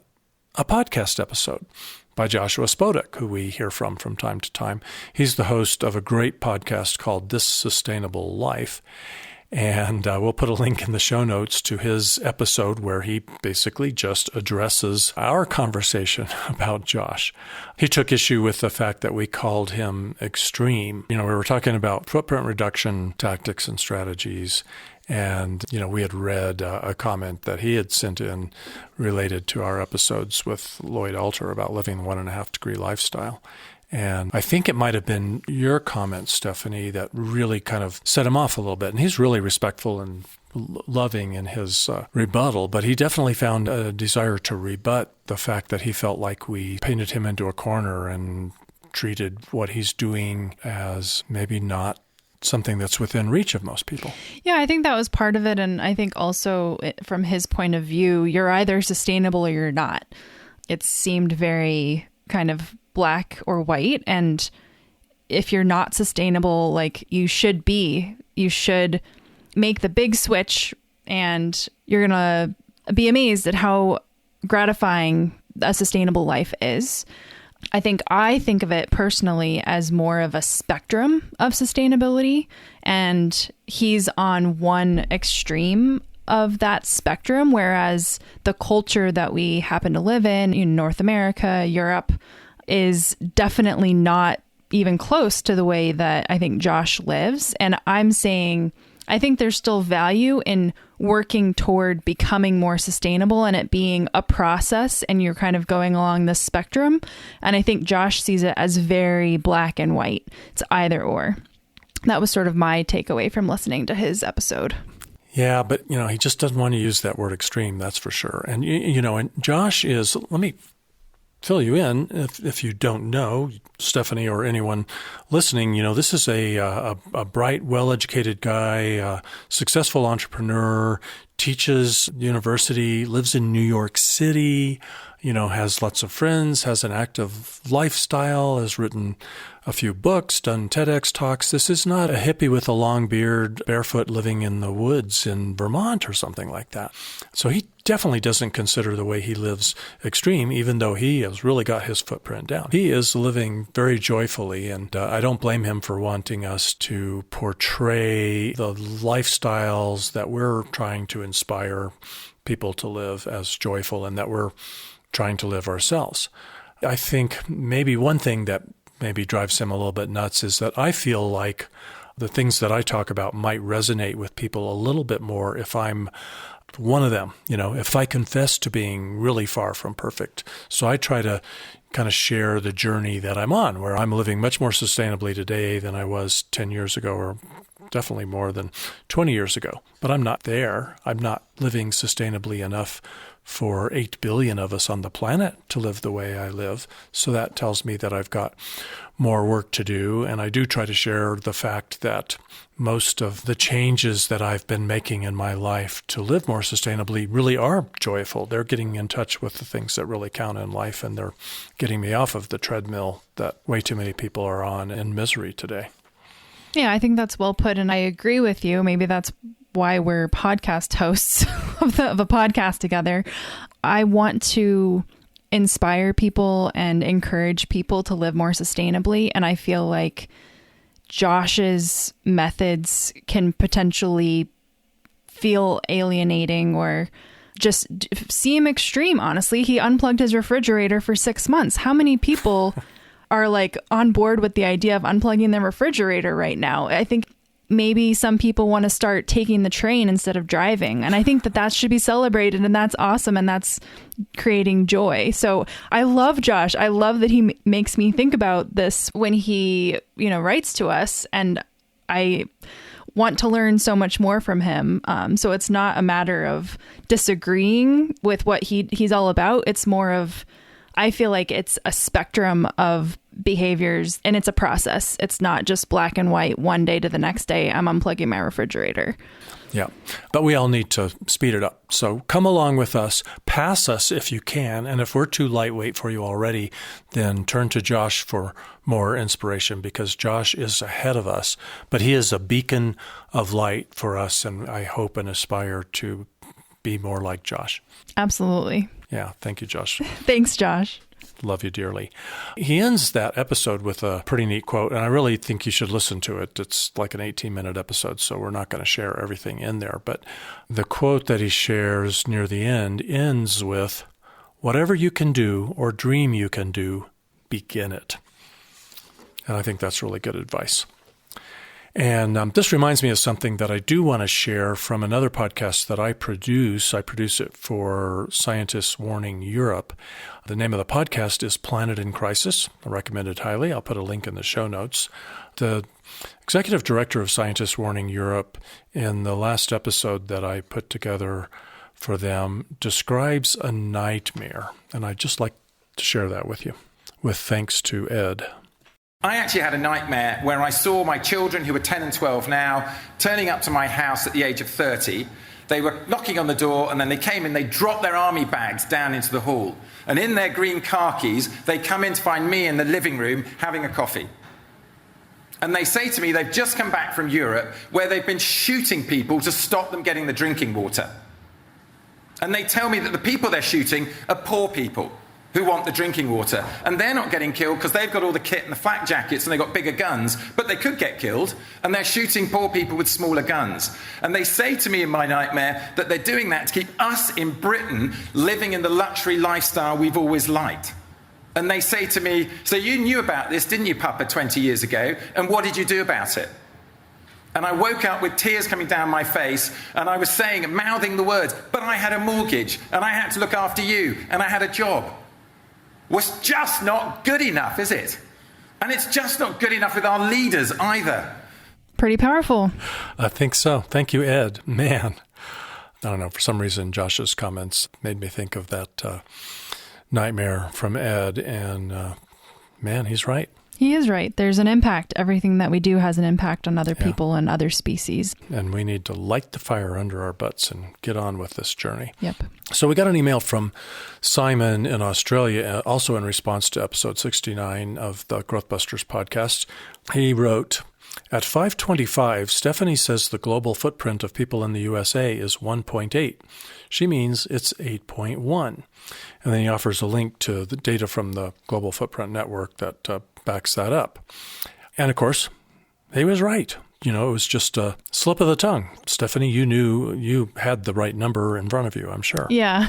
a podcast episode by Joshua Spodek, who we hear from time to time. He's the host of a great podcast called This Sustainable Life. And we'll put a link in the show notes to his episode where he basically just addresses our conversation about Josh. He took issue with the fact that we called him extreme. We were talking about footprint reduction tactics and strategies. And, we had read a comment that he had sent in related to our episodes with Lloyd Alter about living the 1.5 degree lifestyle. And I think it might have been your comment, Stephanie, that really kind of set him off a little bit. And he's really respectful and loving in his rebuttal, but he definitely found a desire to rebut the fact that he felt like we painted him into a corner and treated what he's doing as maybe not something that's within reach of most people. Yeah, I think that was part of it. And I think also from his point of view, you're either sustainable or you're not. It seemed very kind of black or white. And if you're not sustainable, like you should make the big switch, and you're going to be amazed at how gratifying a sustainable life is. I think of it personally as more of a spectrum of sustainability, and he's on one extreme of that spectrum, whereas the culture that we happen to live in North America, Europe, is definitely not even close to the way that I think Josh lives. And I'm saying, I think there's still value in working toward becoming more sustainable and it being a process, and you're kind of going along this spectrum. And I think Josh sees it as very black and white. It's either or. That was sort of my takeaway from listening to his episode. Yeah, but, he just doesn't want to use that word extreme, that's for sure. And, and Josh is, let me fill you in, if you don't know, Stephanie or anyone listening, this is a bright, well-educated guy, successful entrepreneur, teaches university, lives in New York City, has lots of friends, has an active lifestyle, has written a few books, done TEDx talks. This is not a hippie with a long beard, barefoot living in the woods in Vermont or something like that. So he definitely doesn't consider the way he lives extreme, even though he has really got his footprint down. He is living very joyfully, and I don't blame him for wanting us to portray the lifestyles that we're trying to inspire people to live as joyful and that we're trying to live ourselves. I think maybe one thing that maybe drives him a little bit nuts is that I feel like the things that I talk about might resonate with people a little bit more if I'm one of them, if I confess to being really far from perfect. So I try to kind of share the journey that I'm on, where I'm living much more sustainably today than I was 10 years ago, or definitely more than 20 years ago. But I'm not there. I'm not living sustainably enough for 8 billion of us on the planet to live the way I live. So that tells me that I've got more work to do. And I do try to share the fact that most of the changes that I've been making in my life to live more sustainably really are joyful. They're getting in touch with the things that really count in life, and they're getting me off of the treadmill that way too many people are on in misery today. Yeah, I think that's well put, and I agree with you. Maybe that's why we're podcast hosts of a podcast together. I want to inspire people and encourage people to live more sustainably, and I feel like Josh's methods can potentially feel alienating or just seem extreme, honestly. He unplugged his refrigerator for 6 months. How many people are like on board with the idea of unplugging their refrigerator right now? I think maybe some people want to start taking the train instead of driving. And I think that should be celebrated, and that's awesome, and that's creating joy. So I love Josh. I love that he makes me think about this when he, writes to us, and I want to learn so much more from him. So it's not a matter of disagreeing with what he's all about. It's more of, I feel like it's a spectrum of behaviors, and it's a process. It's not just black and white, one day to the next day, I'm unplugging my refrigerator. Yeah, but we all need to speed it up. So come along with us, pass us if you can, and if we're too lightweight for you already, then turn to Josh for more inspiration, because Josh is ahead of us, but he is a beacon of light for us, and I hope and aspire to be more like Josh. Absolutely. Yeah, thank you, Josh. Thanks, Josh. Love you dearly. He ends that episode with a pretty neat quote, and I really think you should listen to it. It's like an 18-minute episode, so we're not going to share everything in there. But the quote that he shares near the end ends with, "Whatever you can do or dream you can do, begin it." And I think that's really good advice. And this reminds me of something that I do want to share from another podcast that I produce. I produce it for Scientists Warning Europe. The name of the podcast is Planet in Crisis. I recommend it highly. I'll put a link in the show notes. The executive director of Scientists Warning Europe, in the last episode that I put together for them, describes a nightmare. And I'd just like to share that with you, with thanks to Ed. I actually had a nightmare where I saw my children, who are 10 and 12 now, turning up to my house at the age of 30. They were knocking on the door, and then they came in, they dropped their army bags down into the hall. And in their green khakis, they come in to find me in the living room having a coffee. And they say to me they've just come back from Europe, where they've been shooting people to stop them getting the drinking water. And they tell me that the people they're shooting are poor people who want the drinking water. And they're not getting killed because they've got all the kit and the flak jackets and they've got bigger guns, but they could get killed, and they're shooting poor people with smaller guns. And they say to me in my nightmare that they're doing that to keep us in Britain living in the luxury lifestyle we've always liked. And they say to me, so you knew about this, didn't you, Papa, 20 years ago? And what did you do about it? And I woke up with tears coming down my face, and I was saying, mouthing the words, but I had a mortgage, and I had to look after you, and I had a job. Was just not good enough, is it? And it's just not good enough with our leaders either. Pretty powerful. I think so. Thank you, Ed. Man, I don't know, for some reason, Josh's comments made me think of that nightmare from Ed, and man, he's right. He is right. There's an impact. Everything that we do has an impact on other people and other species. And we need to light the fire under our butts and get on with this journey. Yep. So we got an email from Simon in Australia, also in response to episode 69 of the Growthbusters podcast. He wrote, at 5:25, Stephanie says the global footprint of people in the USA is 1.8. She means it's 8.1. And then he offers a link to the data from the Global Footprint Network that backs that up. And of course, he was right. You know, it was just a slip of the tongue. Stephanie, you knew you had the right number in front of you, I'm sure. Yeah.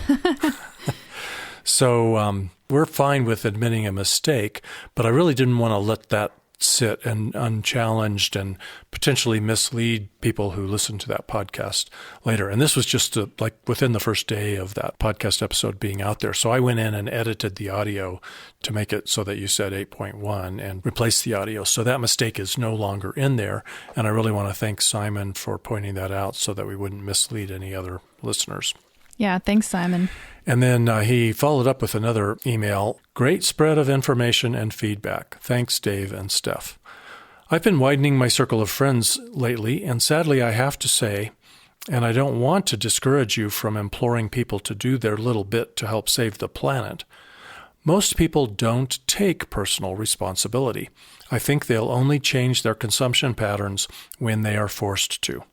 So we're fine with admitting a mistake, but I really didn't want to let that sit and unchallenged and potentially mislead people who listen to that podcast later. And this was just like within the first day of that podcast episode being out there. So I went in and edited the audio to make it so that you said 8.1 and replaced the audio. So that mistake is no longer in there. And I really want to thank Simon for pointing that out so that we wouldn't mislead any other listeners. Yeah, thanks, Simon. And then he followed up with another email. Great spread of information and feedback. Thanks, Dave and Steph. I've been widening my circle of friends lately, and sadly I have to say, and I don't want to discourage you from imploring people to do their little bit to help save the planet, most people don't take personal responsibility. I think they'll only change their consumption patterns when they are forced to.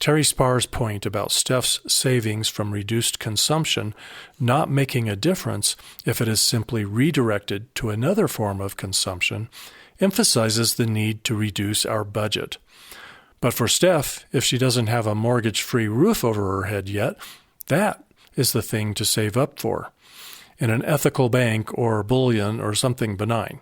Terry Sparr's point about Steph's savings from reduced consumption not making a difference if it is simply redirected to another form of consumption emphasizes the need to reduce our budget. But for Steph, if she doesn't have a mortgage-free roof over her head yet, that is the thing to save up for, in an ethical bank or bullion or something benign.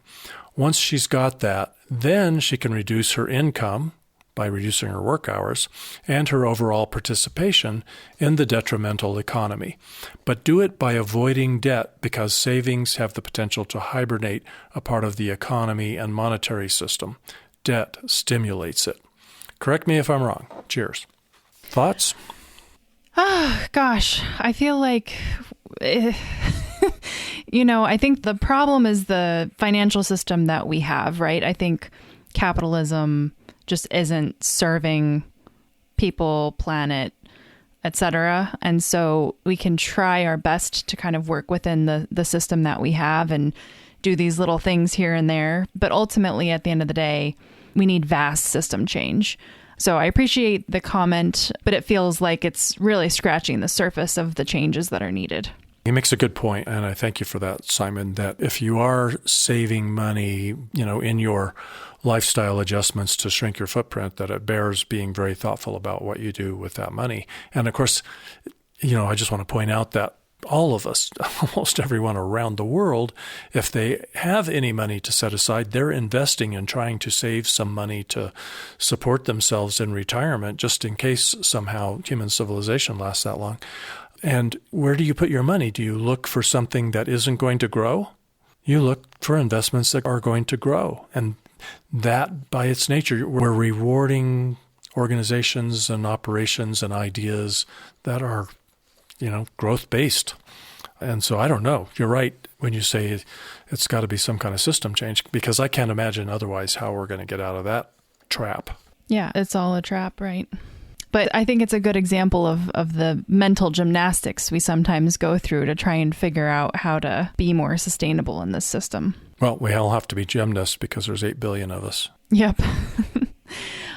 Once she's got that, then she can reduce her income by reducing her work hours, and her overall participation in the detrimental economy. But do it by avoiding debt because savings have the potential to hibernate a part of the economy and monetary system. Debt stimulates it. Correct me if I'm wrong. Cheers. Thoughts? Oh, gosh. I feel like, I think the problem is the financial system that we have, right? I think capitalism just isn't serving people, planet, etc. And so we can try our best to kind of work within the system that we have and do these little things here and there. But ultimately, at the end of the day, we need vast system change. So I appreciate the comment, but it feels like it's really scratching the surface of the changes that are needed. He makes a good point, and I thank you for that, Simon, that if you are saving money, in your lifestyle adjustments to shrink your footprint, that it bears being very thoughtful about what you do with that money. And of course, I just want to point out that all of us, almost everyone around the world, if they have any money to set aside, they're investing in trying to save some money to support themselves in retirement, just in case somehow human civilization lasts that long. And where do you put your money? Do you look for something that isn't going to grow? You look for investments that are going to grow. And that, by its nature, we're rewarding organizations and operations and ideas that are, growth-based. And so I don't know. You're right when you say it's got to be some kind of system change, because I can't imagine otherwise how we're going to get out of that trap. Yeah, it's all a trap, right? But I think it's a good example of the mental gymnastics we sometimes go through to try and figure out how to be more sustainable in this system. Well, we all have to be gymnasts because there's 8 billion of us. Yep.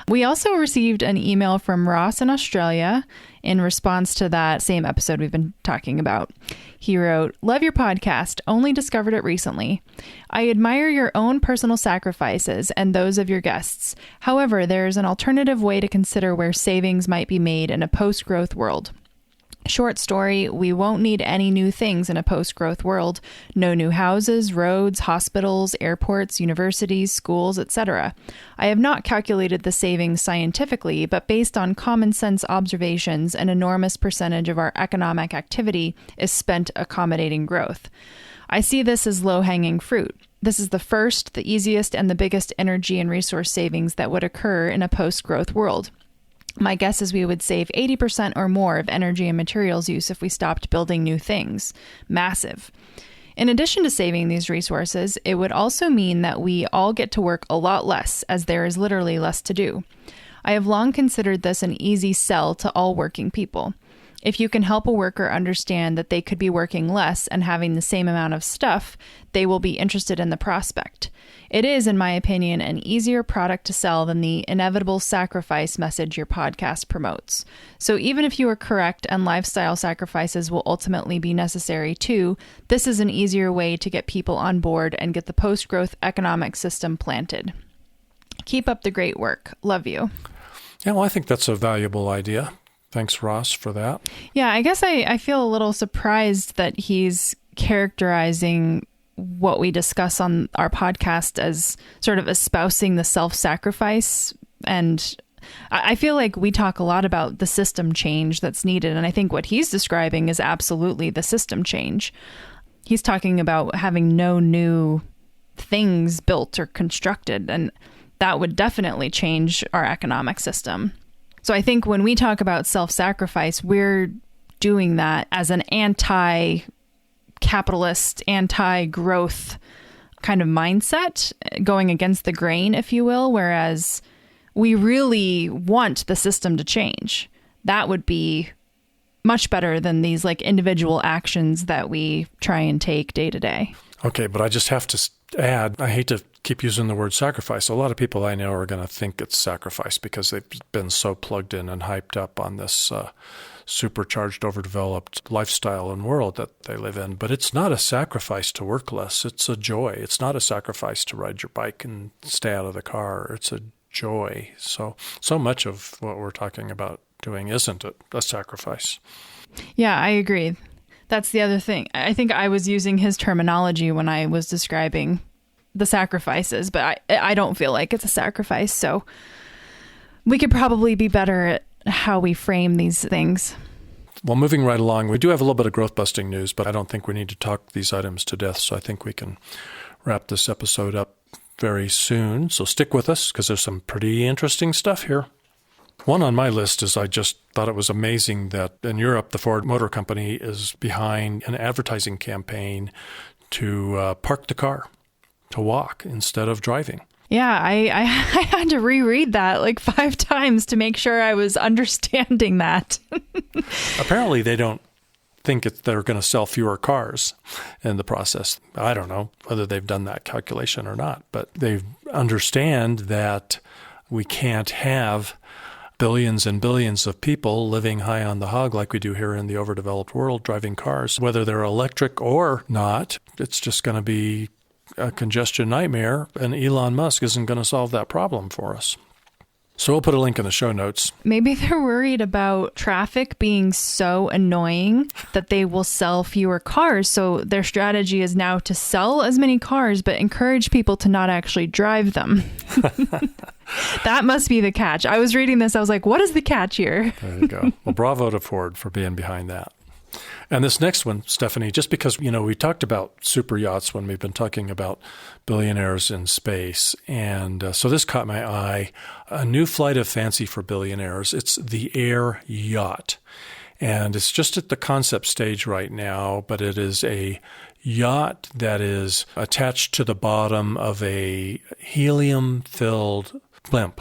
We also received an email from Ross in Australia in response to that same episode we've been talking about. He wrote, "Love your podcast. Only discovered it recently. I admire your own personal sacrifices and those of your guests. However, there is an alternative way to consider where savings might be made in a post-growth world. Short story, we won't need any new things in a post-growth world. No new houses, roads, hospitals, airports, universities, schools, etc. I have not calculated the savings scientifically, but based on common sense observations, an enormous percentage of our economic activity is spent accommodating growth. I see this as low-hanging fruit. This is the first, the easiest, and the biggest energy and resource savings that would occur in a post-growth world. My guess is we would save 80% or more of energy and materials use if we stopped building new things. Massive. In addition to saving these resources, it would also mean that we all get to work a lot less, as there is literally less to do. I have long considered this an easy sell to all working people. If you can help a worker understand that they could be working less and having the same amount of stuff, they will be interested in the prospect. It is, in my opinion, an easier product to sell than the inevitable sacrifice message your podcast promotes. So even if you are correct and lifestyle sacrifices will ultimately be necessary too, this is an easier way to get people on board and get the post-growth economic system planted. Keep up the great work. Love you. Yeah, well, I think that's a valuable idea. Thanks, Ross, for that. Yeah, I guess I feel a little surprised that he's characterizing what we discuss on our podcast as sort of espousing the self-sacrifice. And I feel like we talk a lot about the system change that's needed. And I think what he's describing is absolutely the system change. He's talking about having no new things built or constructed, and that would definitely change our economic system. So I think when we talk about self-sacrifice, we're doing that as an anti-capitalist, anti-growth kind of mindset, going against the grain, if you will, whereas we really want the system to change. That would be much better than these like individual actions that we try and take day to day. Okay, but I just have to add, I hate to keep using the word sacrifice. A lot of people I know are going to think it's sacrifice because they've been so plugged in and hyped up on this supercharged, overdeveloped lifestyle and world that they live in. But it's not a sacrifice to work less. It's a joy. It's not a sacrifice to ride your bike and stay out of the car. It's a joy. So much of what we're talking about doing isn't a sacrifice. Yeah, I agree. That's the other thing. I think I was using his terminology when I was describing the sacrifices, but I don't feel like it's a sacrifice. So we could probably be better at how we frame these things. Well, moving right along, we do have a little bit of growth-busting news, but I don't think we need to talk these items to death, so I think we can wrap this episode up very soon. So stick with us, because there's some pretty interesting stuff here. One on my list is I just thought it was amazing that in Europe, the Ford Motor Company is behind an advertising campaign to park the car, to walk instead of driving. Yeah, I had to reread that like 5 times to make sure I was understanding that. Apparently, they don't think they're going to sell fewer cars in the process. I don't know whether they've done that calculation or not, but they understand that we can't have billions and billions of people living high on the hog like we do here in the overdeveloped world, driving cars, whether they're electric or not. It's just going to be a congestion nightmare, and Elon Musk isn't going to solve that problem for us. So we'll put a link in the show notes. Maybe they're worried about traffic being so annoying that they will sell fewer cars. So their strategy is now to sell as many cars, but encourage people to not actually drive them. That must be the catch. I was reading this. I was like, what is the catch here? There you go. Well, bravo to Ford for being behind that. And this next one, Stephanie, just because, we talked about super yachts when we've been talking about billionaires in space. And so this caught my eye. A new flight of fancy for billionaires. It's the Air Yacht. And it's just at the concept stage right now, but it is a yacht that is attached to the bottom of a helium-filled blimp.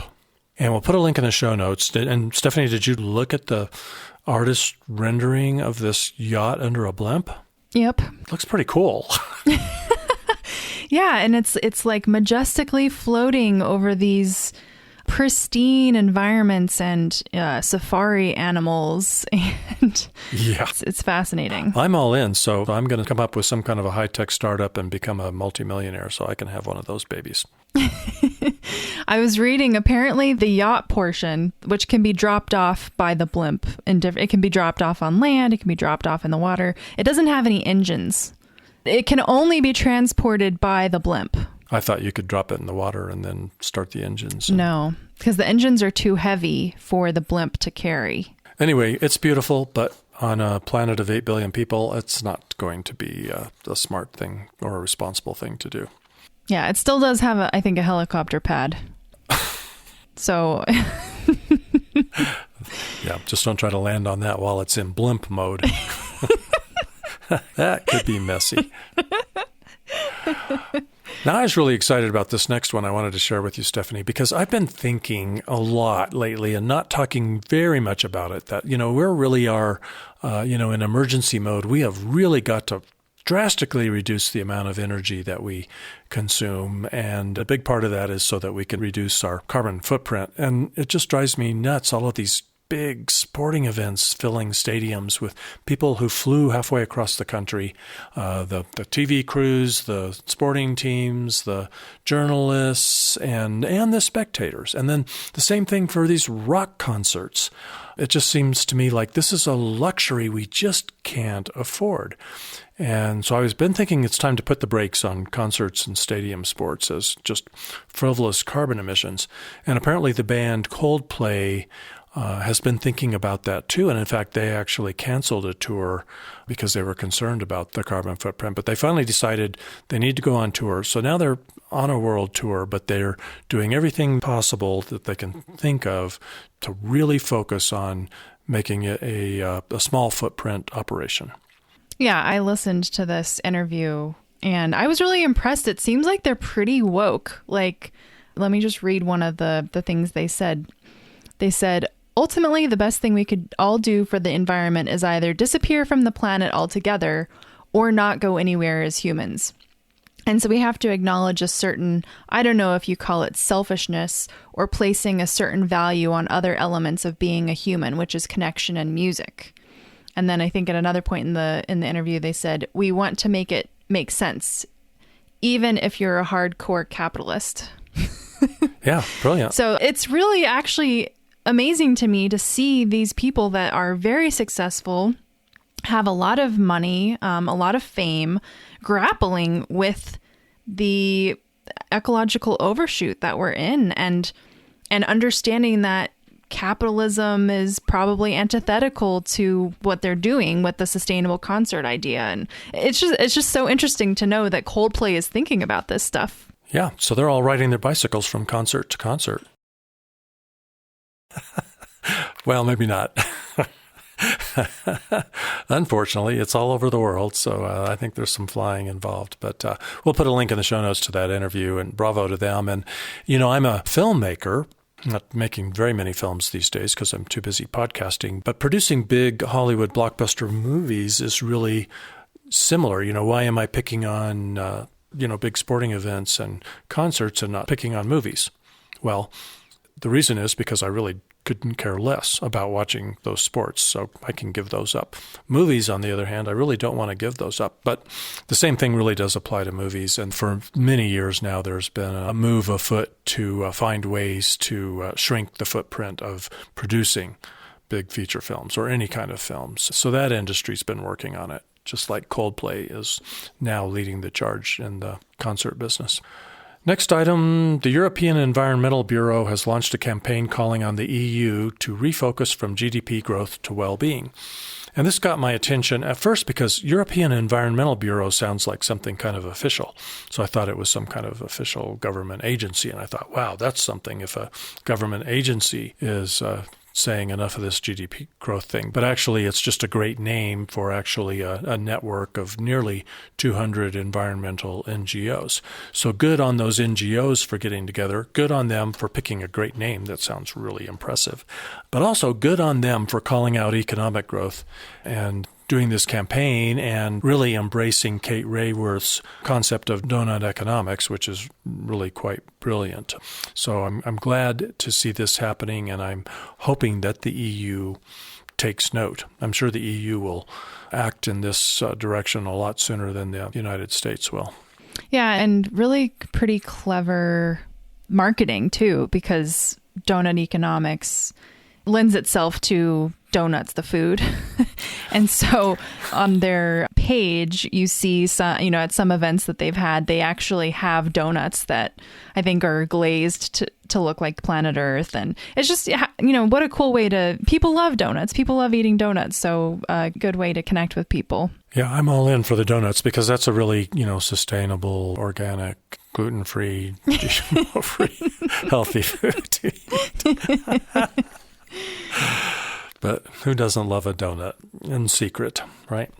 And we'll put a link in the show notes. And Stephanie, did you look at the artist rendering of this yacht under a blimp? Yep. It looks pretty cool. Yeah, and it's like majestically floating over these pristine environments and safari animals, and yeah, it's fascinating. I'm all in, so I'm going to come up with some kind of a high-tech startup and become a multimillionaire so I can have one of those babies. I was reading, apparently the yacht portion, which can be dropped off by the blimp, it can be dropped off on land, it can be dropped off in the water. It doesn't have any engines. It can only be transported by the blimp. I thought you could drop it in the water and then start the engines. No, because the engines are too heavy for the blimp to carry. Anyway, it's beautiful, but on a planet of 8 billion people, it's not going to be a smart thing or a responsible thing to do. Yeah, it still does have, I think, a helicopter pad. So... Yeah, just don't try to land on that while it's in blimp mode. That could be messy. Now, I was really excited about this next one I wanted to share with you, Stephanie, because I've been thinking a lot lately and not talking very much about it, that, we really are, in emergency mode. We have really got to drastically reduce the amount of energy that we consume. And a big part of that is so that we can reduce our carbon footprint. And it just drives me nuts, all of these big sporting events filling stadiums with people who flew halfway across the country, the TV crews, the sporting teams, the journalists, and the spectators. And then the same thing for these rock concerts. It just seems to me like this is a luxury we just can't afford. And so I've been thinking it's time to put the brakes on concerts and stadium sports as just frivolous carbon emissions. And apparently the band Coldplay has been thinking about that too. And in fact, they actually canceled a tour because they were concerned about the carbon footprint. But they finally decided they need to go on tour. So now they're on a world tour, but they're doing everything possible that they can think of to really focus on making it a small footprint operation. Yeah, I listened to this interview and I was really impressed. It seems like they're pretty woke. Like, let me just read one of the things they said. They said, ultimately, the best thing we could all do for the environment is either disappear from the planet altogether or not go anywhere as humans. And so we have to acknowledge a certain, I don't know if you call it selfishness or placing a certain value on other elements of being a human, which is connection and music. And then I think at another point in the interview, they said, we want to make it make sense, even if you're a hardcore capitalist. Yeah, brilliant. So it's really actually amazing to me to see these people that are very successful, have a lot of money, a lot of fame, grappling with the ecological overshoot that we're in, and understanding that capitalism is probably antithetical to what they're doing with the sustainable concert idea. And it's just so interesting to know that Coldplay is thinking about this stuff. Yeah, so they're all riding their bicycles from concert to concert. Well, maybe not. Unfortunately, it's all over the world, so I think there's some flying involved. But we'll put a link in the show notes to that interview, and bravo to them. And, I'm a filmmaker, not making very many films these days because I'm too busy podcasting, but producing big Hollywood blockbuster movies is really similar. Why am I picking on, big sporting events and concerts and not picking on movies? Well, the reason is because I really couldn't care less about watching those sports, so I can give those up. Movies, on the other hand, I really don't want to give those up. But the same thing really does apply to movies. And for many years now, there's been a move afoot to find ways to shrink the footprint of producing big feature films or any kind of films. So that industry's been working on it, just like Coldplay is now leading the charge in the concert business. Next item, the European Environmental Bureau has launched a campaign calling on the EU to refocus from GDP growth to well-being. And this got my attention at first because European Environmental Bureau sounds like something kind of official. So I thought it was some kind of official government agency. And I thought, wow, that's something if a government agency is saying enough of this GDP growth thing. But actually, it's just a great name for actually a network of nearly 200 environmental NGOs. So good on those NGOs for getting together. Good on them for picking a great name. That sounds really impressive. But also good on them for calling out economic growth and doing this campaign and really embracing Kate Raworth's concept of donut economics, which is really quite brilliant. So I'm glad to see this happening, and I'm hoping that the EU takes note. I'm sure the EU will act in this direction a lot sooner than the United States will. Yeah, and really pretty clever marketing too, because donut economics lends itself to donuts, the food. And so on their page, you see some, at some events that they've had, they actually have donuts that I think are glazed to look like planet Earth. And it's just, what a cool way people love donuts. People love eating donuts. So a good way to connect with people. Yeah, I'm all in for the donuts because that's a really, sustainable, organic, gluten-free, GMO-free, healthy food to eat. But who doesn't love a donut in secret, right?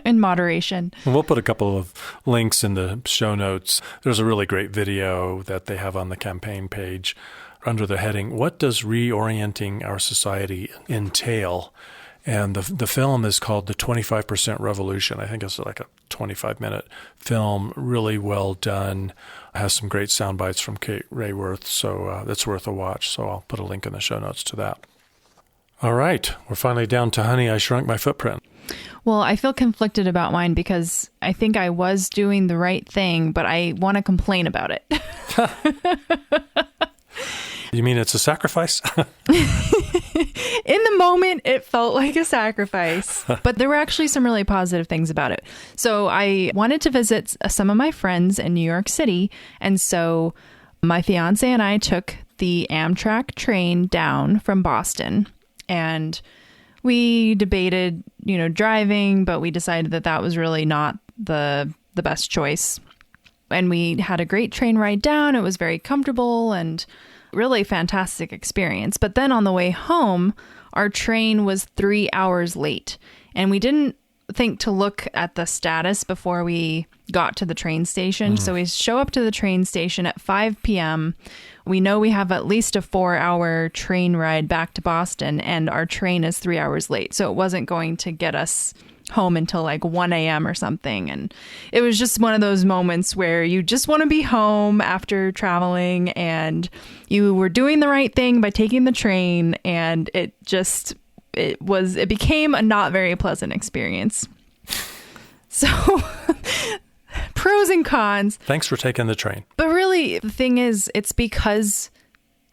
In moderation. And we'll put a couple of links in the show notes. There's a really great video that they have on the campaign page under the heading, "What does reorienting our society entail?" And the film is called The 25% Revolution. I think it's like a 25-minute film, really well done. It has some great sound bites from Kate Rayworth, so that's worth a watch. So I'll put a link in the show notes to that. All right, we're finally down to Honey, I Shrunk My Footprint. Well, I feel conflicted about mine because I think I was doing the right thing, but I want to complain about it. You mean it's a sacrifice? In the moment, it felt like a sacrifice, but there were actually some really positive things about it. So I wanted to visit some of my friends in New York City. And so my fiance and I took the Amtrak train down from Boston, and we debated, driving, but we decided that was really not the best choice. And we had a great train ride down. It was very comfortable and really fantastic experience. But then on the way home, our train was 3 hours late, and we didn't think to look at the status before we got to the train station. So we show up to the train station at 5 p.m. We know we have at least a 4-hour train ride back to Boston, and our train is 3 hours late. So it wasn't going to get us home until like 1 a.m. or something. And it was just one of those moments where you just want to be home after traveling, and you were doing the right thing by taking the train, and it became a not very pleasant experience. So pros and cons. Thanks for taking the train. But really, the thing is, it's because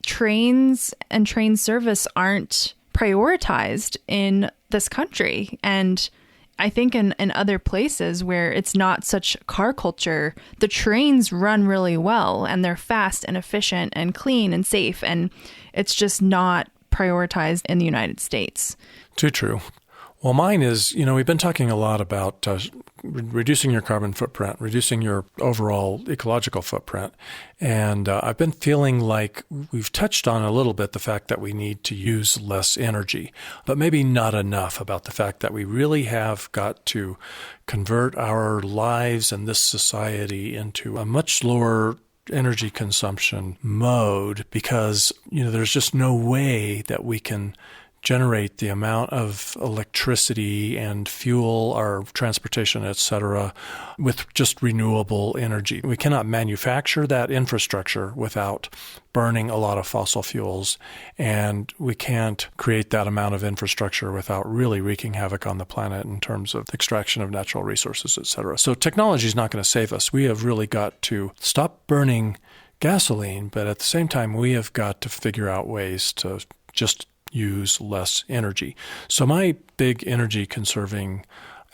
trains and train service aren't prioritized in this country. And I think in other places where it's not such car culture, the trains run really well, and they're fast and efficient and clean and safe. And it's just not prioritized in the United States. Too true. Well, mine is, we've been talking a lot about reducing your carbon footprint, reducing your overall ecological footprint. And I've been feeling like we've touched on a little bit the fact that we need to use less energy, but maybe not enough about the fact that we really have got to convert our lives and this society into a much lower energy consumption mode, because, there's just no way that we can generate the amount of electricity and fuel our transportation, et cetera, with just renewable energy. We cannot manufacture that infrastructure without burning a lot of fossil fuels, and we can't create that amount of infrastructure without really wreaking havoc on the planet in terms of extraction of natural resources, et cetera. So technology is not going to save us. We have really got to stop burning gasoline, but at the same time, we have got to figure out ways to just use less energy. So my big energy conserving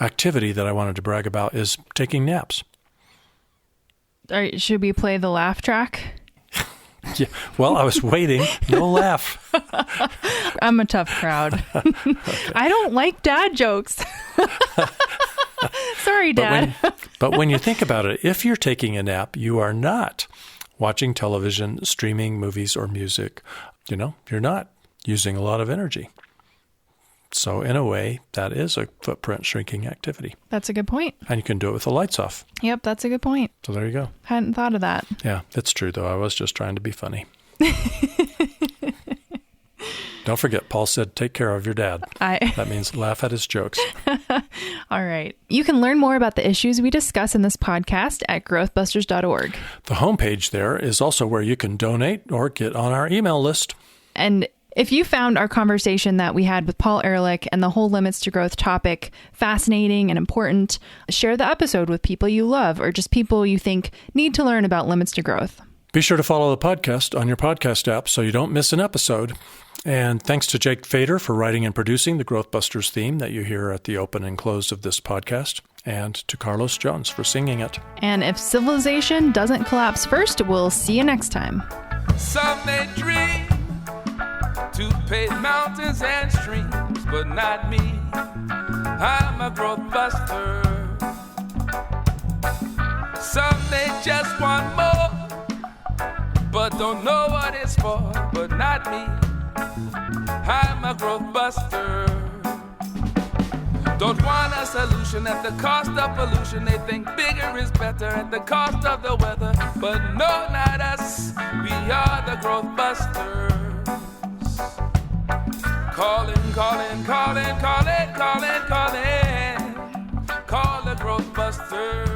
activity that I wanted to brag about is taking naps. All right, should we play the laugh track? Yeah. Well, I was waiting. No laugh. I'm a tough crowd. Okay. I don't like dad jokes. Sorry, Dad. But when you think about it, if you're taking a nap, you are not watching television, streaming movies or music. You're not using a lot of energy. So in a way, that is a footprint shrinking activity. That's a good point. And you can do it with the lights off. Yep, that's a good point. So there you go. Hadn't thought of that. Yeah, it's true, though. I was just trying to be funny. Don't forget, Paul said, take care of your dad. That means laugh at his jokes. All right. You can learn more about the issues we discuss in this podcast at growthbusters.org. The homepage there is also where you can donate or get on our email list. And if you found our conversation that we had with Paul Ehrlich and the whole limits to growth topic fascinating and important, share the episode with people you love or just people you think need to learn about limits to growth. Be sure to follow the podcast on your podcast app so you don't miss an episode. And thanks to Jake Fader for writing and producing the Growth Busters theme that you hear at the open and close of this podcast, and to Carlos Jones for singing it. And if civilization doesn't collapse first, we'll see you next time. Some may dream to pave mountains and streams, but not me. I'm a growth buster. Some may just want more, but don't know what it's for, but not me. I'm a growth buster. Don't want a solution at the cost of pollution. They think bigger is better at the cost of the weather. But no, not us. We are the growth busters. Calling, calling, calling, calling, calling, calling. Call the growth busters.